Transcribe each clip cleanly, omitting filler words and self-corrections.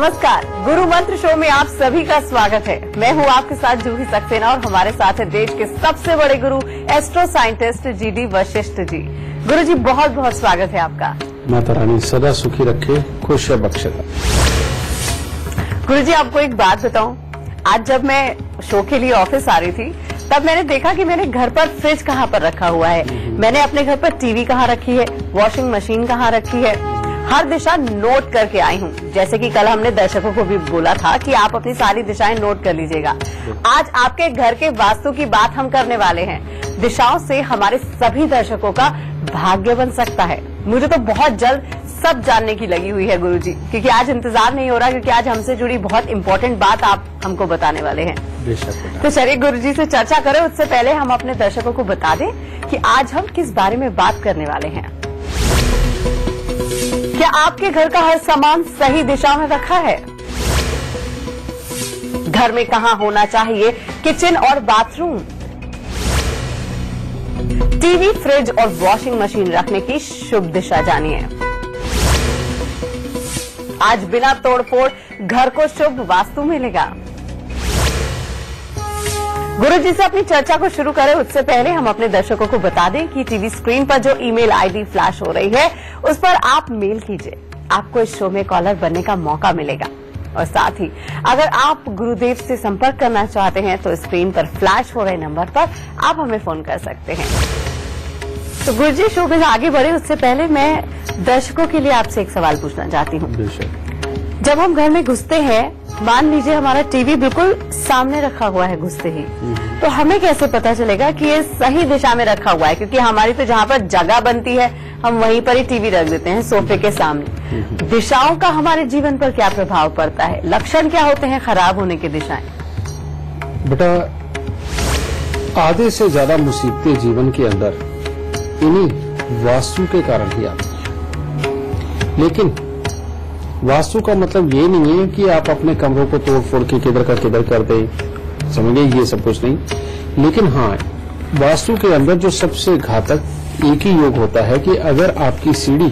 नमस्कार, गुरु मंत्र शो में आप सभी का स्वागत है। मैं हूं आपके साथ जूही सक्सेना और हमारे साथ है देश के सबसे बड़े गुरु astro scientist GD Vashishtha ji. गुरु जी बहुत बहुत स्वागत है आपका। माता रानी सदा सुखी रखे, खुश बख्शे। गुरु जी आपको एक बात बताऊं, आज जब मैं शो के लिए ऑफिस आ रही थी तब मैंने देखा कि मैंने घर पर फ्रिज कहाँ पर रखा हुआ है, मैंने अपने घर पर टीवी कहाँ रखी है, वॉशिंग मशीन कहाँ रखी है, हर दिशा नोट करके आई हूँ। जैसे कि कल हमने दर्शकों को भी बोला था कि आप अपनी सारी दिशाएं नोट कर लीजिएगा। आज आपके घर के वास्तु की बात हम करने वाले हैं। दिशाओं से हमारे सभी दर्शकों का भाग्य बन सकता है। मुझे तो बहुत जल्द सब जानने की लगी हुई है गुरु जी, क्योंकि आज इंतजार नहीं हो रहा, क्योंकि आज हमसे जुड़ी बहुत इंपॉर्टेंट बात आप हमको बताने वाले हैं। तो चलिए गुरु जी से चर्चा करें, उससे पहले हम अपने दर्शकों को बता दें कि आज हम किस बारे में बात करने वाले हैं। क्या आपके घर का हर सामान सही दिशा में रखा है? घर में कहां होना चाहिए किचन और बाथरूम? टीवी, फ्रिज और वॉशिंग मशीन रखने की शुभ दिशा जानिए। आज बिना तोड़फोड़ घर को शुभ वास्तु मिलेगा। गुरु जी से अपनी चर्चा को शुरू करें उससे पहले हम अपने दर्शकों को बता दें कि टीवी स्क्रीन पर जो ईमेल आईडी फ्लैश हो रही है उस पर आप मेल कीजिए, आपको इस शो में कॉलर बनने का मौका मिलेगा। और साथ ही अगर आप गुरुदेव से संपर्क करना चाहते हैं तो स्क्रीन पर फ्लैश हो रहे नंबर पर आप हमें फोन कर सकते हैं। तो गुरु जी शो में आगे बढ़े उससे पहले मैं दर्शकों के लिए आपसे एक सवाल पूछना चाहती हूँ। जब हम घर में घुसते हैं, मान लीजिए हमारा टीवी बिल्कुल सामने रखा हुआ है घुसते ही, तो हमें कैसे पता चलेगा कि ये सही दिशा में रखा हुआ है? क्योंकि हमारी तो जहाँ पर जगह बनती है हम वहीं पर ही टीवी रख देते हैं, सोफे के सामने। दिशाओं का हमारे जीवन पर क्या प्रभाव पड़ता है? लक्षण क्या होते हैं खराब होने की दिशाएं? बेटा, आधे से ज्यादा मुसीबतें जीवन के अंदर इन्हीं वास्तु के कारण ही आती है। लेकिन वास्तु का मतलब ये नहीं है कि आप अपने कमरों को तोड़ फोड़ के किधर का किधर कर दें, समझिए, ये सब कुछ नहीं। लेकिन हाँ, वास्तु के अंदर जो सबसे घातक एक ही योग होता है कि अगर आपकी सीढ़ी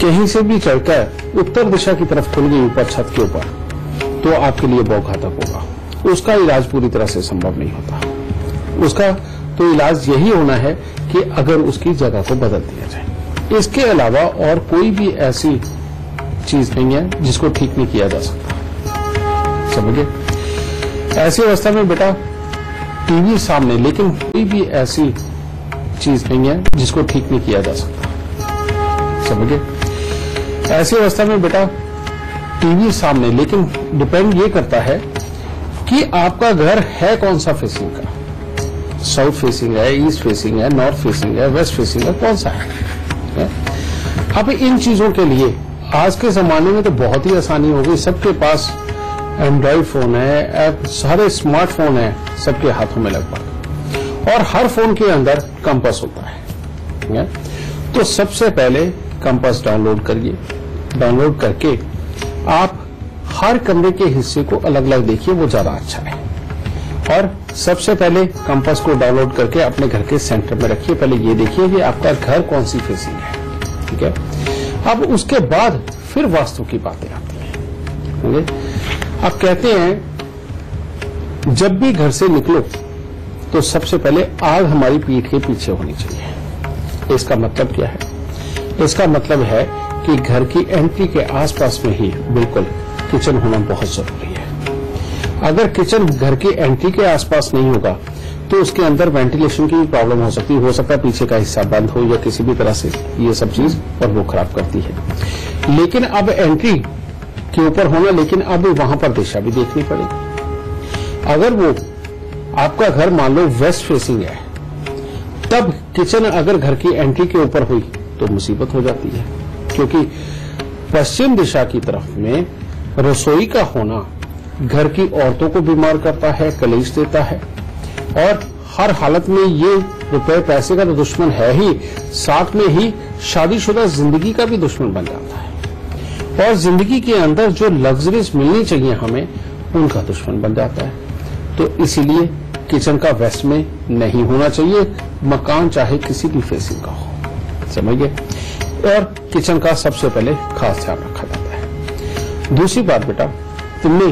कहीं से भी चढ़कर उत्तर दिशा की तरफ खुल गई ऊपर छत के ऊपर, तो आपके लिए बहुत घातक होगा। उसका इलाज पूरी तरह से संभव नहीं होता। उसका तो इलाज यही होना है कि अगर उसकी जगह को बदल दिया जाए। इसके अलावा और कोई भी ऐसी चीज नहीं है जिसको ठीक नहीं किया जा सकता, समझिए। ऐसी अवस्था में बेटा टीवी सामने, लेकिन कोई भी ऐसी चीज नहीं है जिसको ठीक नहीं किया जा सकता, समझिए। ऐसी अवस्था में बेटा टीवी सामने, लेकिन डिपेंड ये करता है कि आपका घर है कौन सा फेसिंग का। साउथ फेसिंग है, ईस्ट फेसिंग है, नॉर्थ फेसिंग है, वेस्ट फेसिंग है, कौन सा है? अब इन चीजों के लिए आज के जमाने में तो बहुत ही आसानी हो गई। सबके पास एंड्रॉइड फोन है, सारे स्मार्टफोन है सबके हाथों में लगभग, और हर फोन के अंदर कंपास होता है। तो सबसे पहले कंपास डाउनलोड करिए। डाउनलोड करके आप हर कमरे के हिस्से को अलग अलग देखिए, वो ज्यादा अच्छा है। और सबसे पहले कंपास को डाउनलोड करके अपने घर के सेंटर में रखिए। पहले ये देखिए कि आपका घर कौन सी फेसिंग है, ठीक है। अब उसके बाद फिर वास्तु की बातें आती हैं। अब कहते हैं जब भी घर से निकलो तो सबसे पहले आग हमारी पीठ के पीछे होनी चाहिए। इसका मतलब क्या है? इसका मतलब है कि घर की एंट्री के आसपास में ही बिल्कुल किचन होना बहुत जरूरी है। अगर किचन घर की एंट्री के आसपास नहीं होगा तो उसके अंदर वेंटिलेशन की भी प्रॉब्लम हो सकती है। हो सकता है पीछे का हिस्सा बंद हो या किसी भी तरह से ये सब चीज, और वो खराब करती है। लेकिन अब एंट्री के ऊपर होना, लेकिन अब वहां पर दिशा भी देखनी पड़ेगी। अगर वो आपका घर मान लो वेस्ट फेसिंग है, तब किचन अगर घर की एंट्री के ऊपर हुई तो मुसीबत हो जाती है, क्योंकि पश्चिम दिशा की तरफ में रसोई का होना घर की औरतों को बीमार करता है, कलेश देता है, और हर हालत में ये रुपए पैसे का तो दुश्मन है ही, साथ में ही शादीशुदा जिंदगी का भी दुश्मन बन जाता है। और जिंदगी के अंदर जो लग्जरीज मिलनी चाहिए हमें, उनका दुश्मन बन जाता है। तो इसीलिए किचन का वेस्ट में नहीं होना चाहिए, मकान चाहे किसी भी फेसिंग का हो, समझिए। और किचन का सबसे पहले खास ध्यान रखा जाता है। दूसरी बात बेटा, तुमने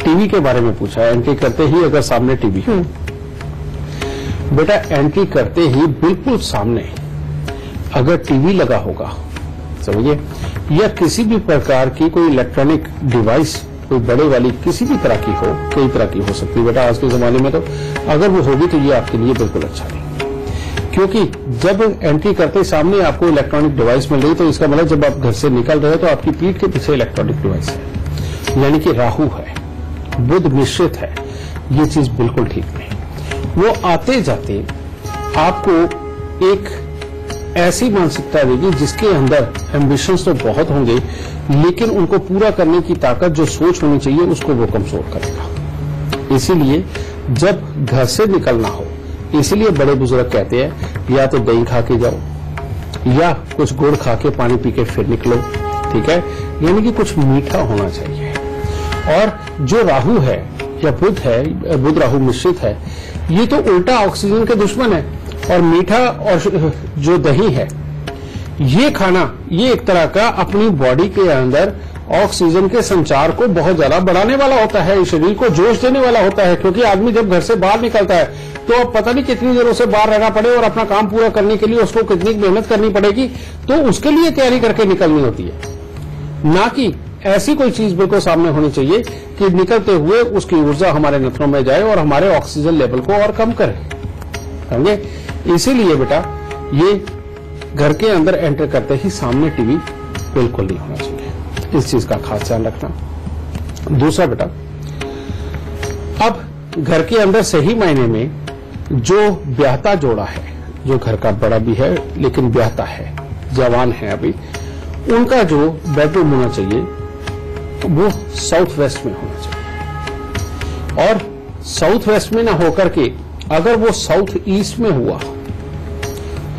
टीवी के बारे में पूछा। एंट्री करते ही अगर सामने टीवी हो, बेटा एंट्री करते ही बिल्कुल सामने अगर टीवी लगा होगा, समझिए, या किसी भी प्रकार की कोई इलेक्ट्रॉनिक डिवाइस, कोई बड़े वाली किसी भी तरह की हो, कई तरह की हो सकती है बेटा आज के जमाने में, तो अगर वो होगी तो ये आपके लिए बिल्कुल अच्छा नहीं। क्योंकि जब एंट्री करते सामने आपको इलेक्ट्रॉनिक डिवाइस मिल रही, तो इसका मतलब जब आप घर से निकल रहे हो तो आपकी पीठ के पीछे इलेक्ट्रॉनिक डिवाइस है, यानी कि राहु है, बुध मिश्रित है। ये चीज बिल्कुल ठीक नहीं। वो आते जाते आपको एक ऐसी मानसिकता देगी जिसके अंदर एम्बिशंस तो बहुत होंगे, लेकिन उनको पूरा करने की ताकत जो सोच होनी चाहिए उसको वो कमजोर करेगा। इसीलिए जब घर से निकलना हो, इसीलिए बड़े बुजुर्ग कहते हैं या तो दही खा के जाओ या कुछ गुड़ खा के पानी पी के फिर निकलो, ठीक है, यानी कि कुछ मीठा होना चाहिए। और जो राहु है या बुध है, बुध राहु मिश्रित है, ये तो उल्टा ऑक्सीजन के दुश्मन है। और मीठा और जो दही है, ये खाना, ये एक तरह का अपनी बॉडी के अंदर ऑक्सीजन के संचार को बहुत ज्यादा बढ़ाने वाला होता है, शरीर को जोश देने वाला होता है। क्योंकि आदमी जब घर से बाहर निकलता है तो अब पता नहीं कितनी देर उसे बाहर रहना पड़े और अपना काम पूरा करने के लिए उसको कितनी मेहनत करनी पड़ेगी, तो उसके लिए तैयारी करके निकलनी होती है। ना कि ऐसी कोई चीज बिल्कुल सामने होनी चाहिए कि निकलते हुए उसकी ऊर्जा हमारे नथनों में जाए और हमारे ऑक्सीजन लेवल को और कम करे, समझे। इसीलिए बेटा ये घर के अंदर एंटर करते ही सामने टीवी बिल्कुल नहीं होना चाहिए, इस चीज का खास ध्यान रखना। दूसरा बेटा, अब घर के अंदर सही मायने में जो ब्याहता जोड़ा है, जो घर का बड़ा भी है लेकिन ब्याहता है, जवान है अभी, उनका जो बेडरूम होना चाहिए वो साउथ वेस्ट में होना चाहिए। और साउथ वेस्ट में ना होकर के अगर वो साउथ ईस्ट में हुआ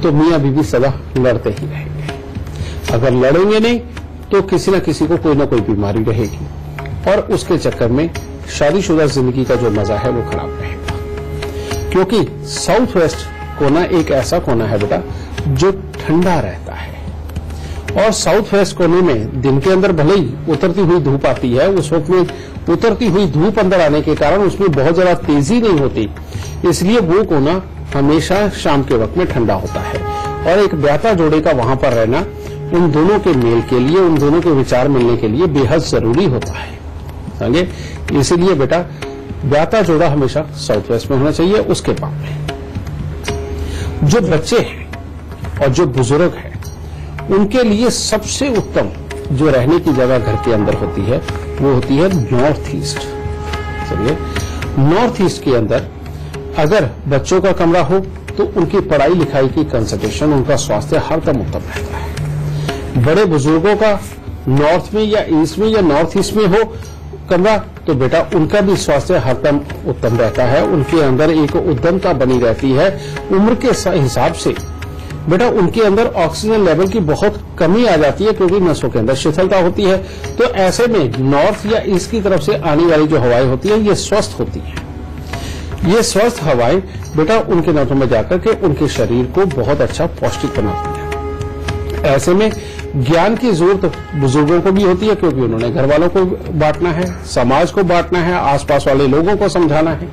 तो मियां बीवी सदा लड़ते ही रहेंगे। अगर लड़ेंगे नहीं तो किसी न किसी को कोई ना कोई बीमारी रहेगी और उसके चक्कर में शादीशुदा जिंदगी का जो मजा है वो खराब रहेगा। क्योंकि साउथ वेस्ट कोना एक ऐसा कोना है बेटा जो ठंडा रहता है, और साउथ वेस्ट कोने में दिन के अंदर भले ही उतरती हुई धूप आती है, उस वक्त में उतरती हुई धूप अंदर आने के कारण उसमें बहुत ज्यादा तेजी नहीं होती, इसलिए वो कोना हमेशा शाम के वक्त में ठंडा होता है। और एक ब्याहता जोड़े का वहां पर रहना उन दोनों के मेल के लिए, उन दोनों के विचार मिलने के लिए बेहद जरूरी होता है, समझे। इसीलिए बेटा ब्याहता जोड़ा हमेशा साउथ वेस्ट में होना चाहिए। उसके बाद में जो बच्चे हैं और जो बुजुर्ग हैं उनके लिए सबसे उत्तम जो रहने की जगह घर के अंदर होती है वो होती है नॉर्थ ईस्ट, समझिए। नॉर्थ ईस्ट के अंदर अगर बच्चों का कमरा हो तो उनकी पढ़ाई लिखाई की कंसंट्रेशन, उनका स्वास्थ्य हरदम उत्तम रहता है। बड़े बुजुर्गों का नॉर्थ में या ईस्ट में या नॉर्थ ईस्ट में हो कमरा तो बेटा उनका भी स्वास्थ्य हरदम उत्तम रहता है, उनके अंदर एक उद्यमता बनी रहती है। उम्र के हिसाब से बेटा उनके अंदर ऑक्सीजन लेवल की बहुत कमी आ जाती है क्योंकि नसों के अंदर शिथिलता होती है। तो ऐसे में नॉर्थ या ईस्ट की तरफ से आने वाली जो हवाएं होती है ये स्वस्थ होती है। ये स्वस्थ हवाएं बेटा उनके नसों में जाकर के उनके शरीर को बहुत अच्छा पौष्टिक बनाती है। ऐसे में ज्ञान की जरूरत बुजुर्गों को भी होती है क्योंकि उन्होंने घर वालों को बांटना है, समाज को बांटना है, आसपास वाले लोगों को समझाना है।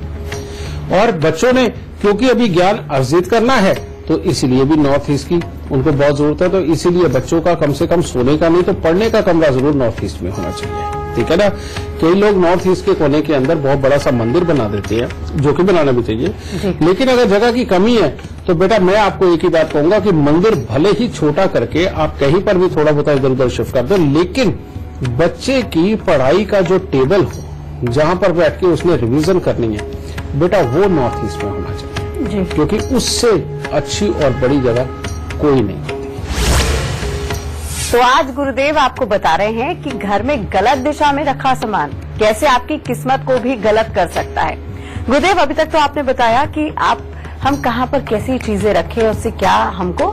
और बच्चों ने क्योंकि अभी ज्ञान अर्जित करना है तो इसीलिए भी नॉर्थ ईस्ट की उनको बहुत जरूरत है। तो इसीलिए बच्चों का कम से कम सोने का नहीं तो पढ़ने का कमरा जरूर नॉर्थ ईस्ट में होना चाहिए, ठीक है ना। कई लोग नॉर्थ ईस्ट के कोने के अंदर बहुत बड़ा सा मंदिर बना देते हैं, जो कि बनाना भी चाहिए, लेकिन अगर जगह की कमी है तो बेटा मैं आपको एक ही बात कहूंगा कि मंदिर भले ही छोटा करके आप कहीं पर भी थोड़ा बहुत इधर उधर शिफ्ट कर दो, लेकिन बच्चे की पढ़ाई का जो टेबल हो जहां पर बैठ के उसने रिवीजन करनी है बेटा वो नॉर्थ ईस्ट में होना चाहिए, क्योंकि उससे अच्छी और बड़ी जगह कोई नहीं होती। तो आज गुरुदेव आपको बता रहे हैं कि घर में गलत दिशा में रखा सामान कैसे आपकी किस्मत को भी गलत कर सकता है। गुरुदेव अभी तक तो आपने बताया कि हम कहां पर कैसी चीजें रखें, उससे क्या हमको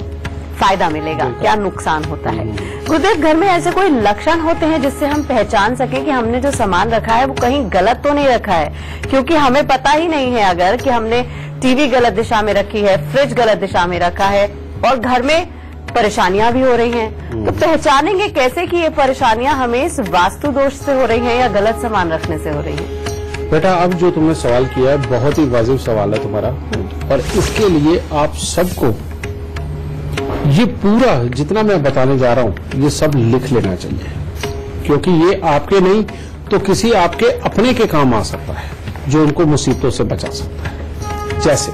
फायदा मिलेगा, क्या नुकसान होता है। गुरुदेव घर में ऐसे कोई लक्षण होते हैं जिससे हम पहचान सके कि हमने जो सामान रखा है वो कहीं गलत तो नहीं रखा है, क्योंकि हमें पता ही नहीं है अगर कि हमने टीवी गलत दिशा में रखी है, फ्रिज गलत दिशा में रखा है और घर में परेशानियां भी हो रही हैं, तो पहचानेंगे कैसे कि ये परेशानियां हमें इस वास्तु दोष से हो रही हैं या गलत सामान रखने से हो रही हैं? बेटा, अब जो तुमने सवाल किया है बहुत ही वाजिब सवाल है तुम्हारा, और इसके लिए आप सबको ये पूरा जितना मैं बताने जा रहा हूं ये सब लिख लेना चाहिए, क्योंकि ये आपके नहीं तो किसी आपके अपने के काम आ सकता है जो उनको मुसीबतों से बचा सकता है। जैसे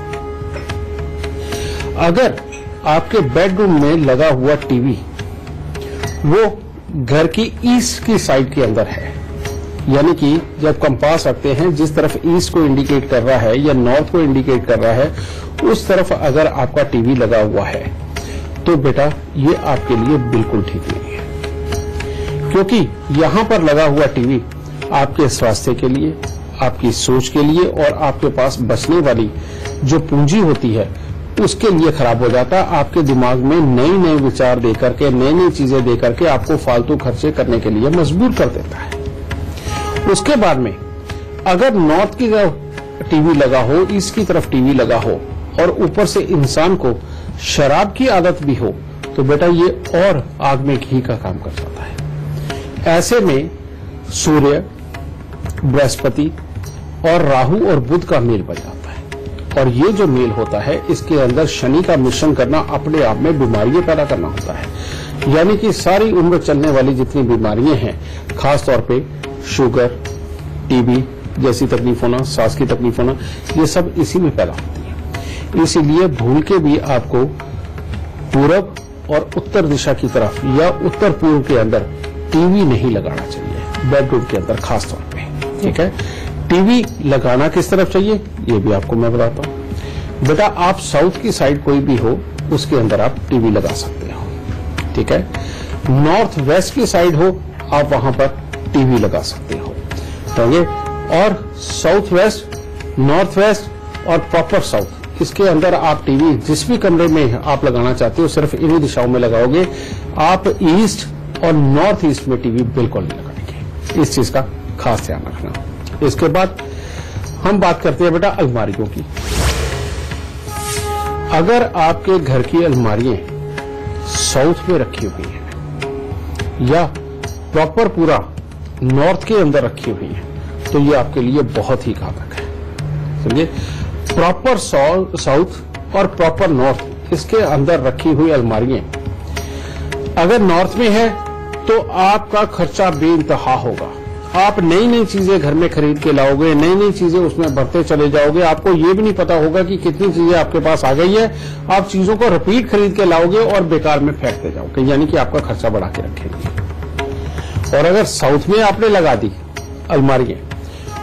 अगर आपके बेडरूम में लगा हुआ टीवी वो घर की ईस्ट की साइड के अंदर है, यानी कि जब कंपास रखते हैं जिस तरफ ईस्ट को इंडिकेट कर रहा है या नॉर्थ को इंडिकेट कर रहा है उस तरफ अगर आपका टीवी लगा हुआ है तो बेटा ये आपके लिए बिल्कुल ठीक नहीं है, क्योंकि यहां पर लगा हुआ टीवी आपके स्वास्थ्य के लिए, आपकी सोच के लिए और आपके पास बचने वाली जो पूंजी होती है उसके लिए खराब हो जाता है। आपके दिमाग में नए नए विचार देकर के, नई नई चीजें देकर के आपको फालतू खर्चे करने के लिए मजबूर कर देता है। उसके बाद में अगर नॉर्थ की तरफ टीवी लगा हो, ईस्ट की तरफ टीवी लगा हो और ऊपर से इंसान को शराब की आदत भी हो तो बेटा ये और आग में घी का काम कर जाता है। ऐसे में सूर्य, बृहस्पति और राहु और बुध का मेल बन जाता है, और ये जो मेल होता है इसके अंदर शनि का मिश्रण करना अपने आप में बीमारियां पैदा करना होता है। यानी कि सारी उम्र चलने वाली जितनी बीमारियां हैं, खासतौर पे शुगर, टीबी जैसी तकलीफ होना, सांस की तकलीफ होना, ये सब इसी में पैदा होती है। इसीलिए भूल के भी आपको पूरब और उत्तर दिशा की तरफ या उत्तर पूर्व के अंदर टीवी नहीं लगाना चाहिए, बेडरूम के अंदर खास तौर पे। ठीक है, टीवी लगाना किस तरफ चाहिए ये भी आपको मैं बताता हूं। बेटा, आप साउथ की साइड कोई भी हो उसके अंदर आप टीवी लगा सकते हो। ठीक है, नॉर्थ वेस्ट की साइड हो आप वहां पर टीवी लगा सकते हो। और साउथ वेस्ट, नॉर्थ वेस्ट और प्रॉपर साउथ, इसके अंदर आप टीवी जिस भी कमरे में आप लगाना चाहते हो सिर्फ इन्हीं दिशाओं में लगाओगे। आप ईस्ट और नॉर्थ ईस्ट में टीवी बिल्कुल नहीं लगाएंगे, इस चीज का खास ध्यान रखना। इसके बाद हम बात करते हैं बेटा अलमारियों की। अगर आपके घर की अलमारियां साउथ में रखी हुई हैं या प्रॉपर पूरा नॉर्थ के अंदर रखी हुई हैं तो ये आपके लिए बहुत ही घातक है। समझे, प्रॉपर साउथ और प्रॉपर नॉर्थ इसके अंदर रखी हुई अलमारियां अगर नॉर्थ में है तो आपका खर्चा बेइंतहा होगा। आप नई नई चीजें घर में खरीद के लाओगे, नई नई चीजें उसमें भरते चले जाओगे, आपको ये भी नहीं पता होगा कि कितनी चीजें आपके पास आ गई है। आप चीजों को रिपीट खरीद के लाओगे और बेकार में फेंकते जाओगे, यानी कि आपका खर्चा बढ़ा के रखेंगे। और अगर साउथ में आपने लगा दी अलमारियां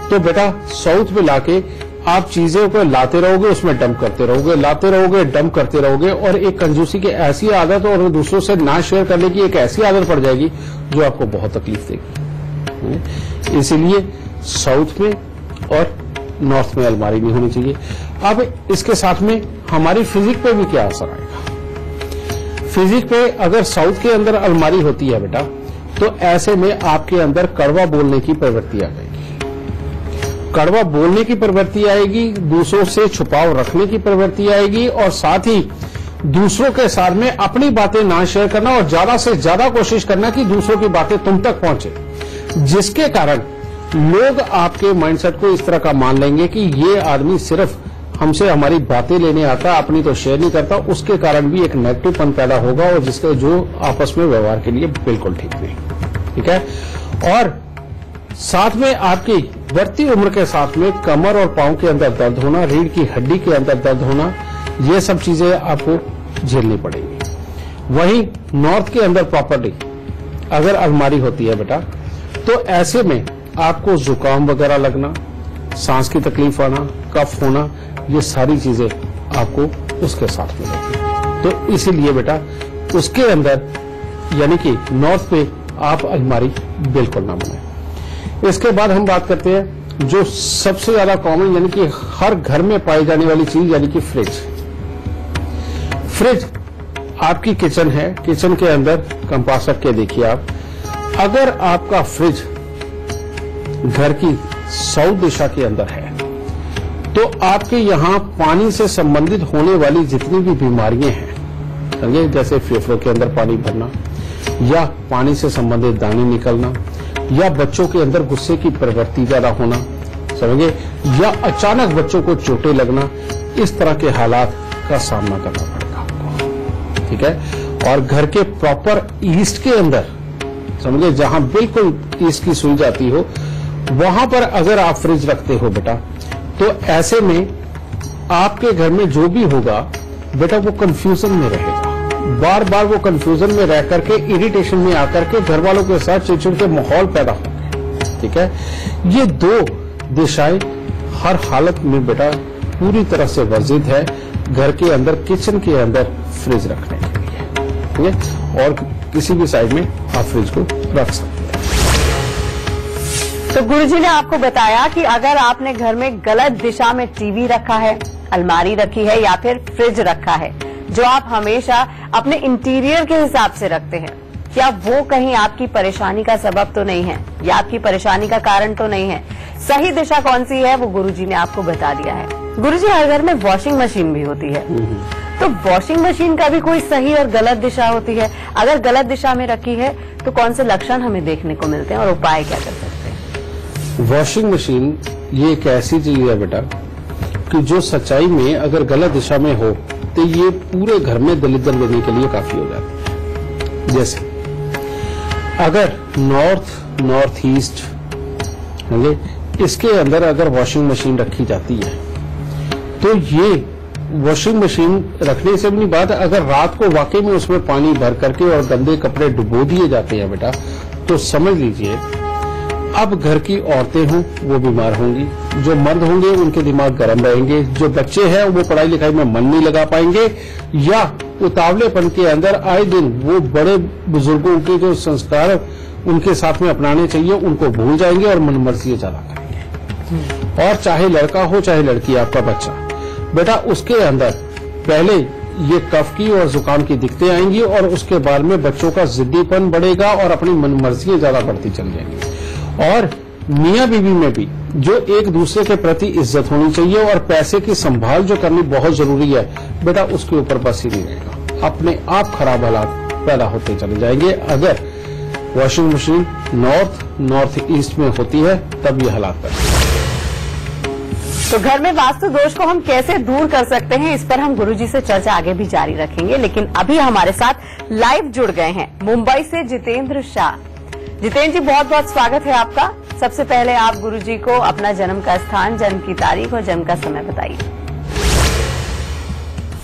तो बेटा साउथ में लाके आप चीजों को लाते रहोगे, उसमें डंप करते रहोगे, लाते रहोगे, डंप करते रहोगे, और एक कंजूसी की ऐसी आदत और दूसरों से ना शेयर करने की एक ऐसी आदत पड़ जाएगी जो आपको बहुत तकलीफ देगी। इसीलिए साउथ में और नॉर्थ में अलमारी नहीं होनी चाहिए। अब इसके साथ में हमारी फिजिक पे भी क्या असर आएगा। फिजिक पे अगर साउथ के अंदर अलमारी होती है बेटा तो ऐसे में आपके अंदर कड़वा बोलने की प्रवृत्ति आ जाएगी। कड़वा बोलने की प्रवृत्ति आएगी, दूसरों से छुपाव रखने की प्रवृत्ति आएगी, और साथ ही दूसरों के साथ में अपनी बातें ना शेयर करना और ज्यादा से ज्यादा कोशिश करना कि दूसरों की बातें तुम तक पहुंचे, जिसके कारण लोग आपके माइंडसेट को इस तरह का मान लेंगे कि ये आदमी सिर्फ हमसे हमारी बातें लेने आता है, अपनी तो शेयर नहीं करता। उसके कारण भी एक नेगेटिवपन पैदा होगा और जिसका जो आपस में व्यवहार के लिए बिल्कुल ठीक नहीं। ठीक है, और साथ में आपकी बढ़ती उम्र के साथ में कमर और पांव के अंदर दर्द होना, रीढ़ की हड्डी के अंदर दर्द होना, ये सब चीजें आपको झेलनी पड़ेगी। वहीं नॉर्थ के अंदर प्रॉपर्टी अगर अलमारी होती है बेटा तो ऐसे में आपको जुकाम वगैरह लगना, सांस की तकलीफ आना, कफ होना, ये सारी चीजें आपको उसके साथ मिलेगी। तो इसीलिए बेटा उसके अंदर यानी कि नॉर्थ पे आप अलमारी बिल्कुल ना बनाएं। इसके बाद हम बात करते हैं जो सबसे ज्यादा कॉमन यानी कि हर घर में पाई जाने वाली चीज यानी कि फ्रिज। फ्रिज आपकी किचन है, किचन के अंदर कंपास रख के देखिए आप, अगर आपका फ्रिज घर की साउथ दिशा के अंदर है तो आपके यहां पानी से संबंधित होने वाली जितनी भी बीमारियां हैं, समझे, जैसे फेफड़ों के अंदर पानी भरना, या पानी से संबंधित दाने निकलना, या बच्चों के अंदर गुस्से की प्रवृत्ति ज्यादा होना, समझे, या अचानक बच्चों को चोटें लगना, इस तरह के हालात का सामना करना पड़ेगा आपको, ठीक है। और घर के प्रॉपर ईस्ट के अंदर, समझे, जहां बिल्कुल ईस्ट की सुई जाती हो, वहां पर अगर आप फ्रिज रखते हो बेटा, तो ऐसे में आपके घर में जो भी होगा बेटा वो कंफ्यूजन में रहेगा, बार बार वो कंफ्यूजन में रह करके, इरिटेशन में आकर के घर वालों के साथ चिड़चिड़ के माहौल पैदा होंगे, ठीक है। ये दो दिशाएं हर हालत में बेटा पूरी तरह से वर्जित है घर के अंदर, किचन के अंदर फ्रिज रखने के लिए, ठीक है, और किसी भी साइड में आप फ्रिज को रख सकते हैं। तो गुरुजी ने आपको बताया कि अगर आपने घर में गलत दिशा में टीवी रखा है, अलमारी रखी है या फिर फ्रिज रखा है, जो आप हमेशा अपने इंटीरियर के हिसाब से रखते हैं, क्या वो कहीं आपकी परेशानी का सबब तो नहीं है या आपकी परेशानी का कारण तो नहीं है? सही दिशा कौन सी है वो गुरुजी ने आपको बता दिया है। गुरुजी, हर घर में वॉशिंग मशीन भी होती है, तो वॉशिंग मशीन का भी कोई सही और गलत दिशा होती है? अगर गलत दिशा में रखी है तो कौन से लक्षण हमें देखने को मिलते हैं और उपाय क्या कर सकते हैं? वॉशिंग मशीन ये एक ऐसी चीज है बेटा कि जो सच्चाई में अगर गलत दिशा में हो तो ये पूरे घर में दलिदर लेने के लिए काफी हो जाती है। जैसे अगर नॉर्थ ईस्ट इसके अंदर अगर वॉशिंग मशीन रखी जाती है, तो ये वॉशिंग मशीन रखने से भी बात, अगर रात को वाकई में उसमें पानी भर करके और गंदे कपड़े डुबो दिए जाते हैं बेटा, तो समझ लीजिए अब घर की औरतें हों वो बीमार होंगी, जो मर्द होंगे उनके दिमाग गर्म रहेंगे, जो बच्चे हैं वो पढ़ाई लिखाई में मन नहीं लगा पाएंगे, या उतावलेपन के अंदर आए दिन वो बड़े बुजुर्गों के जो संस्कार उनके साथ में अपनाने चाहिए उनको भूल जाएंगे और मनमर्जी ज्यादा करेंगे। और चाहे लड़का हो चाहे लड़की, आपका बच्चा बेटा, उसके अंदर पहले ये कफ की और जुकाम की दिक्कतें आएंगी और उसके बाद में बच्चों का जिद्दीपन बढ़ेगा और अपनी मनमर्जी ज्यादा बढ़ती चल जाएंगी। और मियां बीवी में भी जो एक दूसरे के प्रति इज्जत होनी चाहिए और पैसे की संभाल जो करनी बहुत जरूरी है बेटा, उसके ऊपर बस ही नहीं रहेगा, अपने आप खराब हालात पैदा होते चले जाएंगे। अगर वॉशिंग मशीन नॉर्थ ईस्ट में होती है तब ये हालात पैदा। तो घर में वास्तु दोष को हम कैसे दूर कर सकते हैं, इस पर हम गुरुजी से चर्चा आगे भी जारी रखेंगे, लेकिन अभी हमारे साथ लाइव जुड़ गए हैं मुंबई से जितेंद्र शाह। जितेंद्र जी, बहुत बहुत स्वागत है आपका। सबसे पहले आप गुरुजी को अपना जन्म का स्थान, जन्म की तारीख और जन्म का समय बताइए।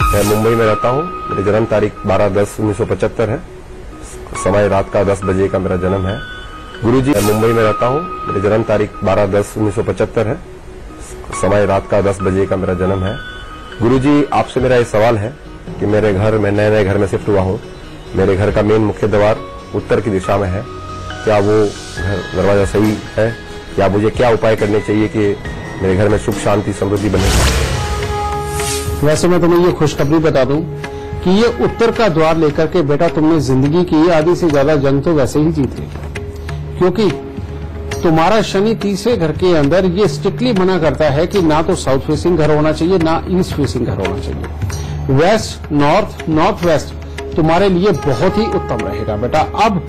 मैं मुंबई में रहता हूँ। मेरी जन्म तारीख 12/10/1975 है। समय रात का 10 बजे का मेरा जन्म है। गुरुजी, मैं मुंबई में रहता हूँ। मेरी जन्म तारीख 12/10/1975 है। समय रात का 10 बजे का मेरा जन्म है। गुरुजी, आपसे मेरा ये सवाल है कि मैं नए घर में शिफ्ट हुआ हूँ। मेरे घर का मेन मुख्य द्वार उत्तर की दिशा में है। क्या वो दरवाजा सही है? या मुझे क्या उपाय करने चाहिए कि मेरे घर में सुख शांति समृद्धि बने? वैसे मैं तुम्हें ये खुशखबरी बता दूं कि ये उत्तर का द्वार लेकर के बेटा तुमने जिंदगी की आधी से ज्यादा जंग तो वैसे ही जीत ली, क्योंकि तुम्हारा शनि तीसरे घर के अंदर ये स्ट्रिक्टली मना करता है कि ना तो साउथ फेसिंग घर होना चाहिए ना ईस्ट फेसिंग घर होना चाहिए। वेस्ट, नॉर्थ वेस्ट तुम्हारे लिए बहुत ही उत्तम रहेगा बेटा। अब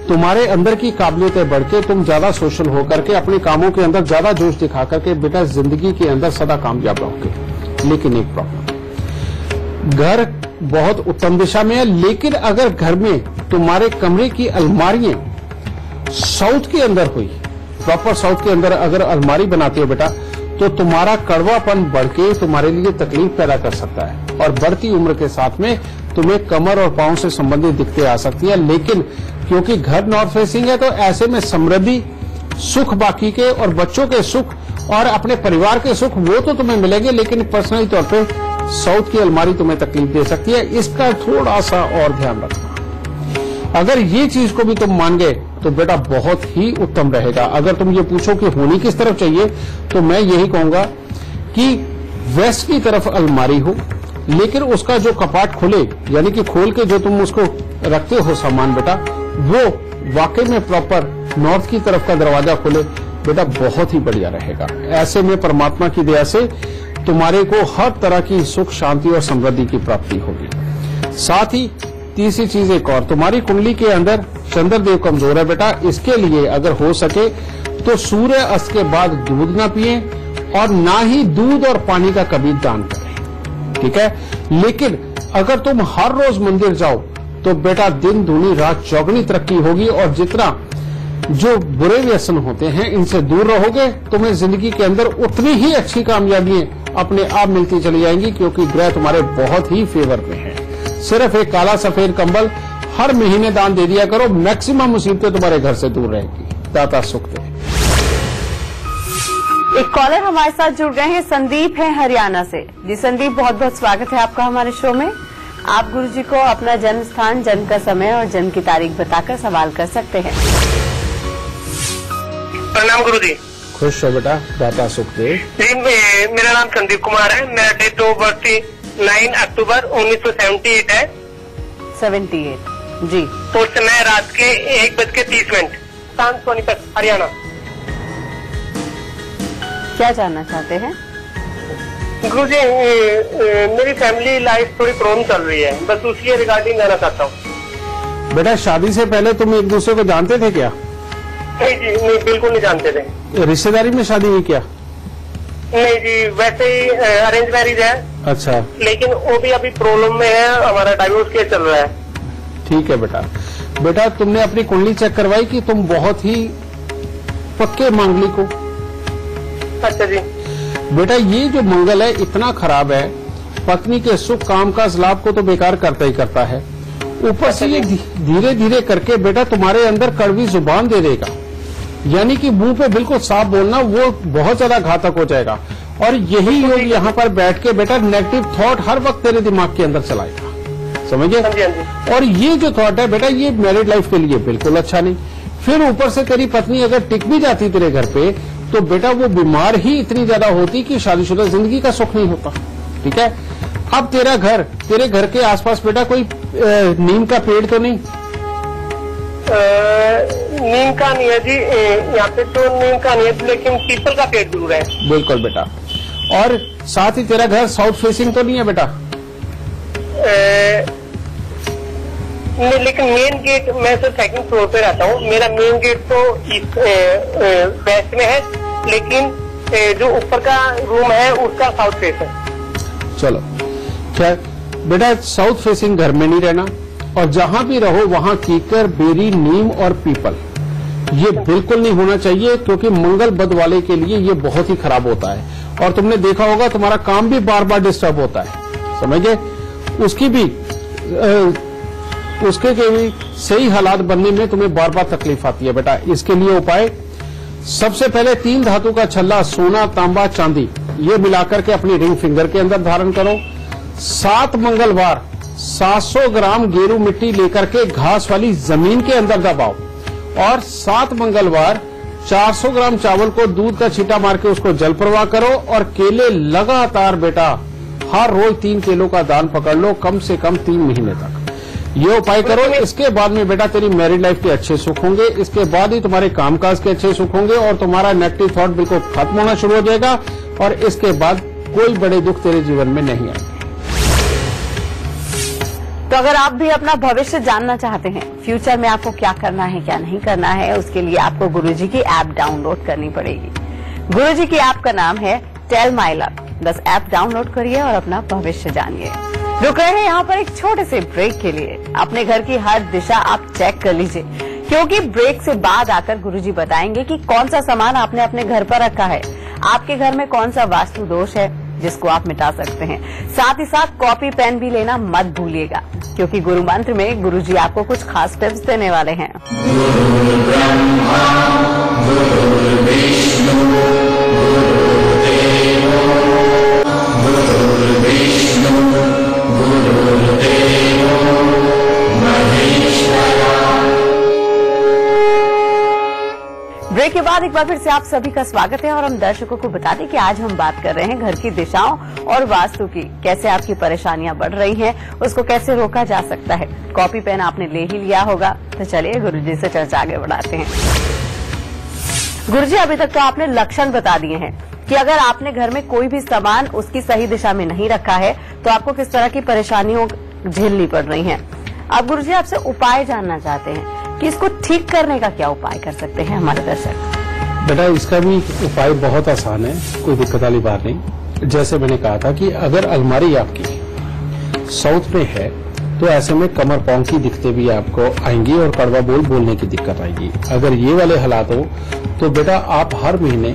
तुम्हारे अंदर की काबिलियतें बढ़ के तुम ज्यादा सोशल होकर के अपने कामों के अंदर ज्यादा जोश दिखा करके बेटा जिंदगी के अंदर सदा कामयाब रहोगे। लेकिन एक प्रॉब्लम, घर बहुत उत्तम दिशा में है, लेकिन अगर घर में तुम्हारे कमरे की अलमारियां साउथ के अंदर हुई, प्रॉपर साउथ के अंदर अगर अलमारी बनाते हो बेटा, तो तुम्हारा कड़वापन बढ़ के तुम्हारे लिए तकलीफ पैदा कर सकता है और बढ़ती उम्र के साथ में तुम्हें कमर और पांव से संबंधित दिक्कतें आ सकती है। लेकिन क्योंकि घर नॉर्थ फेसिंग है तो ऐसे में समृद्धि, सुख बाकी के और बच्चों के सुख और अपने परिवार के सुख वो तो तुम्हें मिलेंगे, लेकिन पर्सनली तौर पे साउथ की अलमारी तुम्हें तकलीफ दे सकती है। इसका थोड़ा सा और ध्यान रखना। अगर ये चीज को भी तुम मान गए तो बेटा बहुत ही उत्तम रहेगा। अगर तुम ये पूछो कि होनी किस तरफ चाहिए, तो मैं यही कहूंगा कि वेस्ट की तरफ अलमारी हो, लेकिन उसका जो कपाट खुले, यानी कि खोल के जो तुम उसको रखते हो सामान बेटा, वो वाकई में प्रॉपर नॉर्थ की तरफ का दरवाजा खुले बेटा, बहुत ही बढ़िया रहेगा। ऐसे में परमात्मा की दया से तुम्हारे को हर तरह की सुख शांति और समृद्धि की प्राप्ति होगी। साथ ही तीसरी चीज एक और, तुम्हारी कुंडली के अंदर चंद्रदेव कमजोर है बेटा। इसके लिए अगर हो सके तो सूर्य अस्त के बाद दूध ना पिए और ना ही दूध और पानी का कभी दान करें, ठीक है। लेकिन अगर तुम हर रोज मंदिर जाओ तो बेटा दिन दूनी रात चौगुनी तरक्की होगी और जितना जो बुरे व्यसन होते हैं इनसे दूर रहोगे, तुम्हें जिंदगी के अंदर उतनी ही अच्छी कामयाबियां अपने आप मिलती चली जाएंगी, क्योंकि ग्रह तुम्हारे बहुत ही फेवर में है। सिर्फ एक काला सफेद कंबल हर महीने दान दे दिया करो, मैक्सिमम मुसीबतें तुम्हारे घर से दूर रहेगी। दाता सुख दे। एक कॉलर हमारे साथ जुड़ गए हैं, संदीप है हरियाणा से। जी संदीप, बहुत बहुत स्वागत है आपका हमारे शो में। आप गुरुजी को अपना जन्म स्थान, जन्म का समय और जन्म की तारीख बताकर सवाल कर सकते हैं। प्रणाम गुरुजी। खुश हो बेटा, दाता सुख दे। जी मेरा नाम संदीप कुमार है। मेरा डेट ऑफ बर्थ 9 अक्टूबर 1978 है। 78 जी। और समय रात के 1:30, स्थान सोनीपत हरियाणा। क्या जानना चाहते हैं? गुरुजी मेरी फैमिली लाइफ थोड़ी प्रॉब्लम चल रही है, बस उसके रिगार्डिंग जाना चाहता हूँ। बेटा शादी से पहले तुम एक दूसरे को जानते थे क्या? नहीं जी, नहीं, बिल्कुल नहीं जानते थे। रिश्तेदारी में शादी हुई क्या? नहीं जी, वैसे ही अरेंज मैरिज है। अच्छा, लेकिन वो भी अभी प्रॉब्लम में है, हमारा डाइवोर्स केस चल रहा है। ठीक है बेटा। बेटा तुमने अपनी कुंडली चेक करवाई कि तुम बहुत ही पक्के मांगलिक हो? अच्छा जी। बेटा ये जो मंगल है इतना खराब है, पत्नी के सुख काम काज लाभ को तो बेकार करता ही करता है, ऊपर से ये धीरे धीरे करके बेटा तुम्हारे अंदर कड़वी जुबान दे देगा। यानी कि मुंह पे बिल्कुल साफ बोलना वो बहुत ज्यादा घातक हो जाएगा। और यही योग यहाँ पर बैठ के बेटा नेगेटिव थॉट हर वक्त तेरे दिमाग के अंदर चलाएगा, समझे? और ये जो थॉट है बेटा ये मैरिड लाइफ के लिए बिल्कुल अच्छा नहीं। फिर ऊपर से तेरी पत्नी अगर टिक भी जाती तेरे घर पे तो बेटा वो बीमार ही इतनी ज्यादा होती कि शादीशुदा जिंदगी का सुख नहीं होता, ठीक है। अब तेरे घर के आसपास बेटा कोई नीम का पेड़ तो नहीं? नीम का नहीं है जी, यहाँ पे तो नीम का नहीं है, लेकिन पीपल का पेड़ जरूर है। बिल्कुल बेटा। और साथ ही तेरा घर साउथ फेसिंग तो नहीं है बेटा? नहीं, लेकिन मेन गेट, मैं तो सेकंड फ्लोर पे रहता हूँ, मेरा मेन गेट तो वेस्ट में है, लेकिन जो ऊपर का रूम है उसका साउथ फेस है। चलो खैर बेटा, साउथ फेसिंग घर में नहीं रहना, और जहां भी रहो वहां कीकर, बेरी, नीम और पीपल ये बिल्कुल नहीं होना चाहिए, क्योंकि मंगल बद वाले के लिए ये बहुत ही खराब होता है। और तुमने देखा होगा तुम्हारा काम भी बार बार डिस्टर्ब होता है, समझे? उसके भी सही हालात बनने में तुम्हें बार बार तकलीफ आती है बेटा। इसके लिए उपाय, सबसे पहले 3 धातु का छल्ला, सोना, तांबा, चांदी, ये मिलाकर के अपनी रिंग फिंगर के अंदर धारण करो। 7 मंगलवार 700 ग्राम गेरू मिट्टी लेकर के घास वाली जमीन के अंदर दबाओ, और 7 मंगलवार 400 ग्राम चावल को दूध का छींटा मार के उसको जल प्रवाह करो, और केले लगातार बेटा हर रोज 3 केलों का दान पकड़ लो, कम से कम 3 महीने तक ये उपाय करो। इसके बाद में बेटा तेरी मैरिड लाइफ के अच्छे सुख होंगे, इसके बाद ही तुम्हारे कामकाज के अच्छे सुख होंगे, और तुम्हारा नेगेटिव थॉट बिल्कुल खत्म होना शुरू हो जाएगा, और इसके बाद कोई बड़े दुख तेरे जीवन में नहीं आएंगे। तो अगर आप भी अपना भविष्य जानना चाहते हैं, फ्यूचर में आपको क्या करना है क्या नहीं करना है, उसके लिए आपको गुरुजी की ऐप डाउनलोड करनी पड़ेगी। गुरुजी की ऐप का नाम है टेल माई लक। बस ऐप डाउनलोड करिए और अपना भविष्य जानिए। रुक रहे हैं यहाँ पर एक छोटे से ब्रेक के लिए। अपने घर की हर दिशा आप चेक कर लीजिए, क्योंकि ब्रेक से बाद आकर गुरुजी बताएंगे कि कौन सा सामान आपने अपने घर पर रखा है, आपके घर में कौन सा वास्तु दोष है जिसको आप मिटा सकते हैं। साथ ही साथ कॉपी पेन भी लेना मत भूलिएगा, क्योंकि गुरु मंत्र में गुरुजी आपको कुछ खास टिप्स देने वाले हैं। ब्रेक के बाद एक बार फिर से आप सभी का स्वागत है, और हम दर्शकों को बता दें कि आज हम बात कर रहे हैं घर की दिशाओं और वास्तु की। कैसे आपकी परेशानियां बढ़ रही हैं, उसको कैसे रोका जा सकता है। कॉपी पेन आपने ले ही लिया होगा, तो चलिए गुरुजी से चर्चा आगे बढ़ाते हैं। गुरुजी, अभी तक तो आपने लक्षण बता दिए हैं कि अगर आपने घर में कोई भी सामान उसकी सही दिशा में नहीं रखा है तो आपको किस तरह की परेशानियों झेलनी पड़ रही हैं। अब गुरुजी आपसे उपाय जानना चाहते हैं कि इसको ठीक करने का क्या उपाय कर सकते हैं हमारे दर्शक। बेटा इसका भी उपाय बहुत आसान है, कोई दिक्कत वाली बात नहीं। जैसे मैंने कहा था कि अगर अलमारी आपकी साउथ में है तो ऐसे में कमर पांव की दिक्कतें भी आपको आएंगी और कड़वा बोलने की दिक्कत आएगी। अगर ये वाले हालात हो तो बेटा आप हर महीने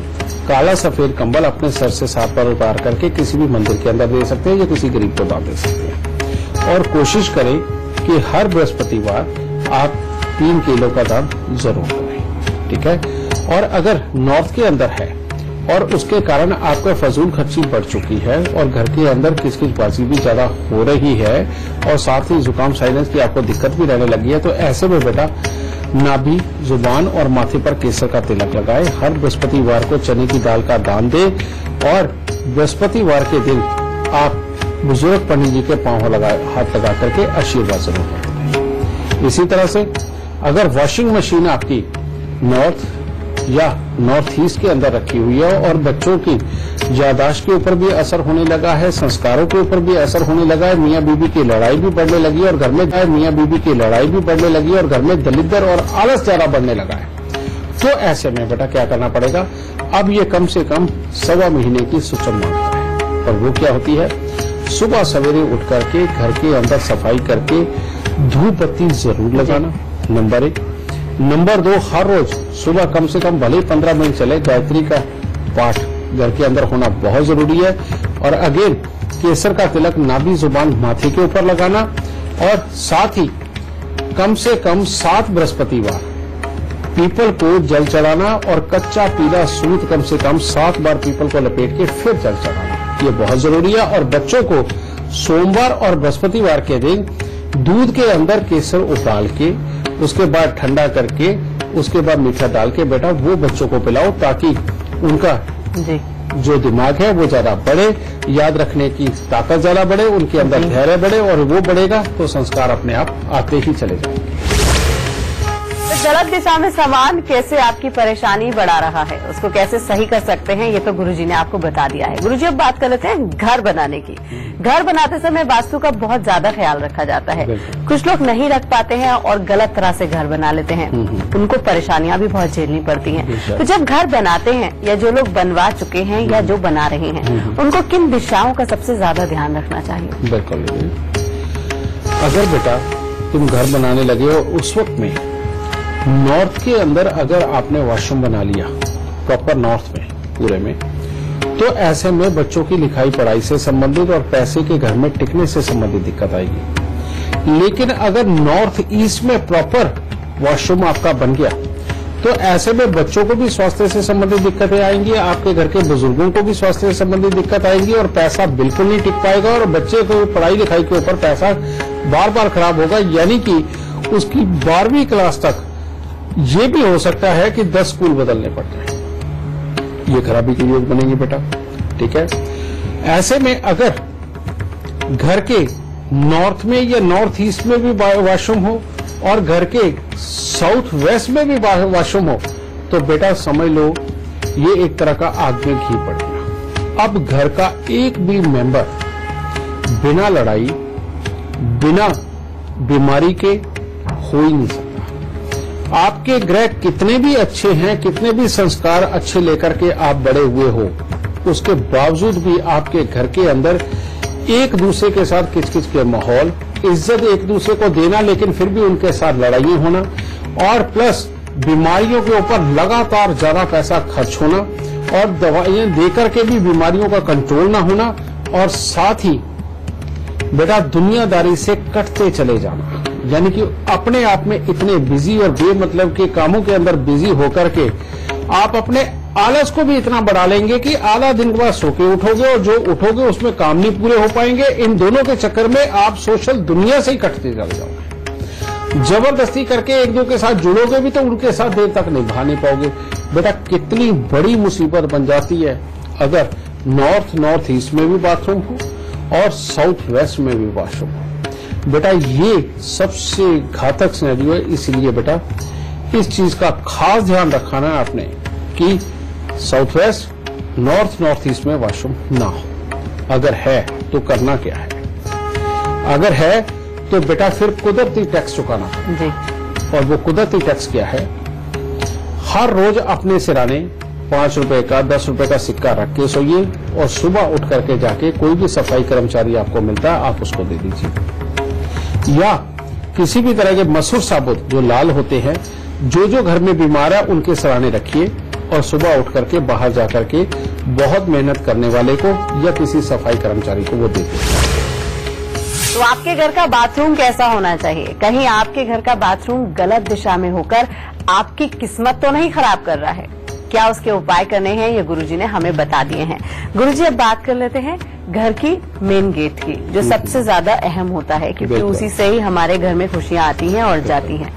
काला सफेद कंबल अपने सर से साथ पर उतार करके किसी भी मंदिर के अंदर दे सकते हैं या किसी गरीब को दान दे सकते हैं। और कोशिश करें कि हर बृहस्पतिवार आप 3 किलो का दान जरूर करें, ठीक है। और अगर नॉर्थ के अंदर है और उसके कारण आपका फजूल खर्ची बढ़ चुकी है और घर के अंदर किचकिचबाजी भी ज्यादा हो रही है और साथ ही जुकाम साइनस की आपको दिक्कत भी रहने लगी है, तो ऐसे में बेटा नाभि, जुबान और माथे पर केसर का तिलक लगाए। हर बृहस्पतिवार को चने की दाल का दान दे और बृहस्पतिवार के दिन आप बुजुर्ग पंडित जी के पांव हाथ लगा करके आशीर्वाद जरूर करें। इसी तरह से अगर वॉशिंग मशीन आपकी नॉर्थ या नॉर्थ ईस्ट के अंदर रखी हुई है और बच्चों की याददाश्त के ऊपर भी असर होने लगा है, संस्कारों के ऊपर भी असर होने लगा है, मियाँ बीबी की लड़ाई भी बढ़ने लगी और घर में दलिद्र और आलस ज्यादा बढ़ने लगा है, तो ऐसे में बेटा क्या करना पड़ेगा, अब ये कम से कम 1.25 महीने की सुचम मांगता है। और वो क्या होती है, सुबह सवेरे उठ करके घर के अंदर सफाई करके धूप बत्ती जरूर लगाना, नंबर 1। नंबर 2, हर रोज सुबह कम से कम भले 15 मिनट चले गायत्री का पाठ घर के अंदर होना बहुत जरूरी है। और अगेन केसर का तिलक नाभि, जुबान, माथे के ऊपर लगाना और साथ ही कम से कम 7 बृहस्पतिवार पीपल को जल चढ़ाना और कच्चा पीला सूत कम से कम 7 बार पीपल को लपेट के फिर जल चढ़ाना, ये बहुत जरूरी है। और बच्चों को सोमवार और बृहस्पतिवार के दिन दूध के अंदर केसर उबाल के उसके बाद ठंडा करके उसके बाद मीठा डाल के बेटा वो बच्चों को पिलाओ, ताकि उनका जो दिमाग है वो ज्यादा बढ़े, याद रखने की ताकत ज्यादा बढ़े, उनके अंदर धैर्य बढ़े और वो बढ़ेगा तो संस्कार अपने आप आते ही चले जाएंगे। तो गलत दिशा में सामान कैसे आपकी परेशानी बढ़ा रहा है, उसको कैसे सही कर सकते हैं, ये तो गुरुजी ने आपको बता दिया है। गुरुजी अब बात कर लेते हैं घर बनाने की। घर बनाते समय वास्तु का बहुत ज्यादा ख्याल रखा जाता है। कुछ लोग नहीं रख पाते हैं और गलत तरह से घर बना लेते हैं, उनको परेशानियां भी बहुत झेलनी पड़ती हैं। तो जब घर बनाते हैं या जो लोग बनवा चुके हैं या जो बना रहे हैं, उनको किन दिशाओं का सबसे ज्यादा ध्यान रखना चाहिए? बिल्कुल, अगर बेटा तुम घर बनाने लगे हो उस वक्त में नॉर्थ के अंदर अगर आपने वॉशरूम बना लिया प्रॉपर नॉर्थ में पूरे में, तो ऐसे में बच्चों की लिखाई पढ़ाई से संबंधित और पैसे के घर में टिकने से संबंधित दिक्कत आएगी। लेकिन अगर नॉर्थ ईस्ट में प्रॉपर वॉशरूम आपका बन गया तो ऐसे में बच्चों को भी स्वास्थ्य से संबंधित दिक्कतें आएंगी, आपके घर के बुजुर्गों को भी स्वास्थ्य से संबंधित दिक्कत आएगी और पैसा बिल्कुल नहीं टिक पाएगा और बच्चे को पढ़ाई लिखाई के ऊपर पैसा बार बार खराब होगा, यानी कि उसकी 12वीं क्लास तक ये भी हो सकता है कि 10 स्कूल बदलने पड़ जाए, ये खराबी के योग बनेंगे बेटा, ठीक है। ऐसे में अगर घर के नॉर्थ में या नॉर्थ ईस्ट में भी वॉशरूम हो और घर के साउथ वेस्ट में भी वॉशरूम हो, तो बेटा समझ लो ये एक तरह का आग में घी पड़ गया। अब घर का एक भी मेंबर बिना लड़ाई, बिना बीमारी के हो ही नहीं सकता। आपके ग्रह कितने भी अच्छे हैं, कितने भी संस्कार अच्छे लेकर के आप बड़े हुए हो, उसके बावजूद भी आपके घर के अंदर एक दूसरे के साथ किचकिच के माहौल, इज्जत एक दूसरे को देना लेकिन फिर भी उनके साथ लड़ाई होना और प्लस बीमारियों के ऊपर लगातार ज्यादा पैसा खर्च होना और दवाइयां देकर के भी बीमारियों का कंट्रोल ना होना और साथ ही बेटा दुनियादारी से कटते चले जाना, यानी कि अपने आप में इतने बिजी और बेमतलब के कामों के अंदर बिजी होकर के आप अपने आलस को भी इतना बढ़ा लेंगे कि आधा दिन के बाद सो के उठोगे और जो उठोगे उसमें काम नहीं पूरे हो पाएंगे। इन दोनों के चक्कर में आप सोशल दुनिया से ही कटते चले जाओगे, जबरदस्ती करके एक दो के साथ जुड़ोगे भी तो उनके साथ देर तक निभा नहीं पाओगे। बेटा कितनी बड़ी मुसीबत बन जाती है अगर नॉर्थ ईस्ट में भी बाथरूम हो और साउथ वेस्ट में भी वॉशरूम हो। बेटा ये सबसे घातक सिनेरियो है, इसलिए बेटा इस चीज का खास ध्यान रखना है आपने कि साउथ वेस्ट नॉर्थ ईस्ट में वॉशरूम ना हो। अगर है तो करना क्या है, अगर है तो बेटा फिर कुदरती टैक्स चुकाना जी। और वो कुदरती टैक्स क्या है? हर रोज अपने सिराने 5 रुपए का 10 रुपए का सिक्का रख के सोइए और सुबह उठ करके जाके कोई भी सफाई कर्मचारी आपको मिलता है आप उसको दे दीजिए। या किसी भी तरह के मसूर साबुत जो लाल होते हैं, जो घर में बीमार है उनके सिराने रखिए और सुबह उठ करके बाहर जाकर के बहुत मेहनत करने वाले को या किसी सफाई कर्मचारी को वो दे दीजिए। तो आपके घर का बाथरूम कैसा होना चाहिए? कहीं आपके घर का बाथरूम गलत दिशा में होकर आपकी किस्मत तो नहीं खराब कर रहा है? क्या उसके उपाय करने हैं ये गुरुजी ने हमें बता दिए हैं। गुरुजी अब बात कर लेते हैं घर की मेन गेट की, जो सबसे ज्यादा अहम होता है क्योंकि उसी से ही हमारे घर में खुशियां आती हैं और जाती हैं।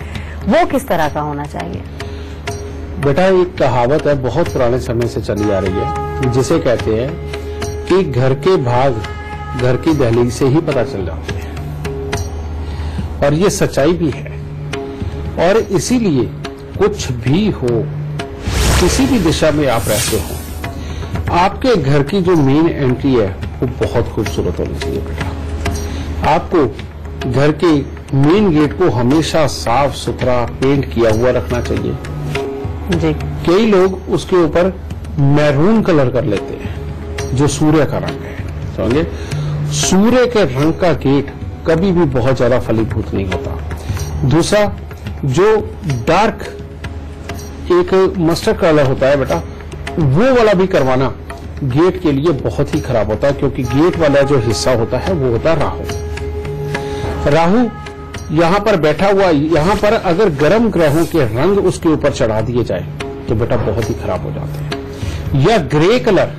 वो किस तरह का होना चाहिए? बेटा एक कहावत है, बहुत पुराने समय से चली आ रही है, जिसे कहते हैं कि घर के भाग घर की दहलीज से ही पता चल जाते हैं। और ये सच्चाई भी है। और इसीलिए कुछ भी हो, किसी भी दिशा में आप रहते हो, आपके घर की जो मेन एंट्री है वो बहुत खूबसूरत होनी चाहिए बेटा। आपको घर के मेन गेट को हमेशा साफ सुथरा पेंट किया हुआ रखना चाहिए जी। कई लोग उसके ऊपर मैरून कलर कर लेते हैं जो सूर्य का रंग है। समझे? सूर्य के रंग का गेट कभी भी बहुत ज्यादा फलीभूत नहीं होता। दूसरा, जो डार्क एक मस्टर्ड कलर होता है बेटा, वो वाला भी करवाना गेट के लिए बहुत ही खराब होता है, क्योंकि गेट वाला जो हिस्सा होता है वो होता है राहु। राहु यहां पर बैठा हुआ, यहां पर अगर गर्म ग्रहों के रंग उसके ऊपर चढ़ा दिए जाए तो बेटा बहुत ही खराब हो जाते हैं। या ग्रे कलर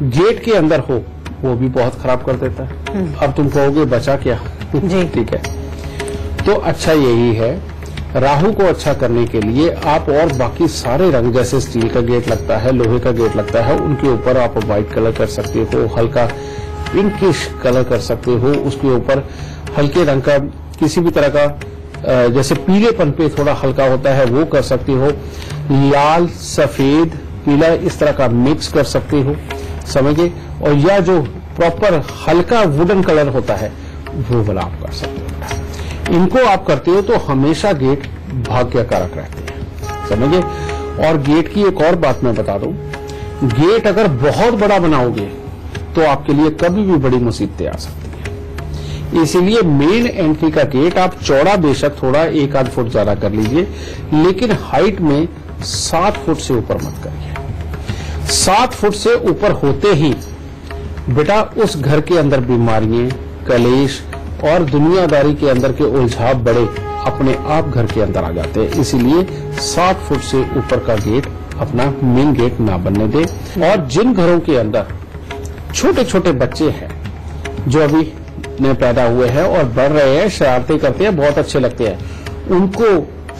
गेट के अंदर हो, वो भी बहुत खराब कर देता है। अब तुम कहोगे बचा क्या? जी। ठीक है, तो अच्छा यही है, राहु को अच्छा करने के लिए आप और बाकी सारे रंग, जैसे स्टील का गेट लगता है, लोहे का गेट लगता है, उनके ऊपर आप व्हाइट कलर कर सकते हो, हल्का पिंकिश कलर कर सकते हो, उसके ऊपर हल्के रंग का किसी भी तरह का, जैसे पीलेपन पे थोड़ा हल्का होता है वो कर सकते हो, लाल सफेद पीला इस तरह का मिक्स कर सकते हो, समझे? और या जो प्रॉपर हल्का वुडन कलर होता है वो वाला आप कर सकते हो। इनको आप करते हो तो हमेशा गेट भाग्य कारक रहते हैं, समझे? और गेट की एक और बात मैं बता दूं, गेट अगर बहुत बड़ा बनाओगे तो आपके लिए कभी भी बड़ी मुसीबतें आ सकती हैं। इसीलिए मेन एंट्री का गेट आप चौड़ा बेशक थोड़ा 1-8 फुट ज्यादा कर लीजिए, लेकिन हाइट में 7 फुट से ऊपर मत करिए। 7 फुट से ऊपर होते ही बेटा उस घर के अंदर बीमारियां, कलेश और दुनियादारी के अंदर के उलझाव बड़े अपने आप घर के अंदर आ जाते हैं। इसीलिए 7 फुट से ऊपर का गेट अपना मेन गेट ना बनने दे। और जिन घरों के अंदर छोटे छोटे बच्चे हैं जो अभी नए पैदा हुए हैं और बढ़ रहे हैं, शरारतें करते हैं, बहुत अच्छे लगते हैं, उनको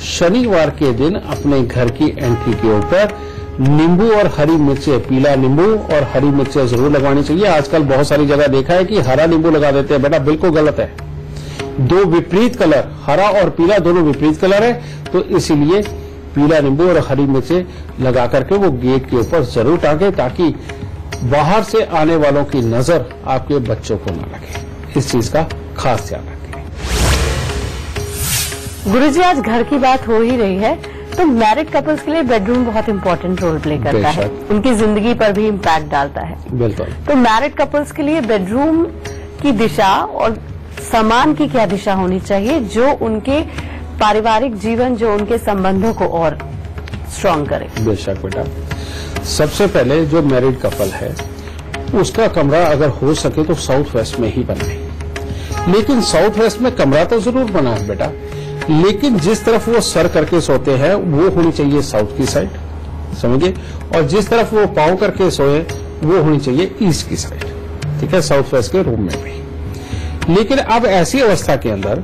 शनिवार के दिन अपने घर की एंट्री के ऊपर नींबू और हरी मिर्चें, पीला नींबू और हरी मिर्चें जरूर लगवानी चाहिए। आजकल बहुत सारी जगह देखा है कि हरा नींबू लगा देते हैं, बेटा बिल्कुल गलत है। 2 विपरीत कलर, हरा और पीला दोनों विपरीत कलर है, तो इसीलिए पीला नींबू और हरी मिर्चें लगा करके वो गेट के ऊपर जरूर टांगे, ताकि बाहर से आने वालों की नजर आपके बच्चों को न लगे। इस चीज का खास ध्यान रखें। गुरुजी, आज घर की बात हो ही रही है तो मैरिड कपल्स के लिए बेडरूम बहुत इंपॉर्टेंट रोल प्ले करता है, उनकी जिंदगी पर भी इम्पैक्ट डालता है। बिल्कुल। तो मैरिड कपल्स के लिए बेडरूम की दिशा और सामान की क्या दिशा होनी चाहिए जो उनके पारिवारिक जीवन, जो उनके संबंधों को और स्ट्रांग करे? बेशक बेटा, सबसे पहले जो मैरिड कपल है उसका कमरा अगर हो सके तो साउथ वेस्ट में ही बनाए। लेकिन साउथ वेस्ट में कमरा तो जरूर बना है बेटा, लेकिन जिस तरफ वो सर करके सोते हैं वो होनी चाहिए साउथ की साइड, समझिए? और जिस तरफ वो पांव करके सोए वो होनी चाहिए ईस्ट की साइड, ठीक है, साउथ वेस्ट के रूम में भी। लेकिन अब ऐसी अवस्था के अंदर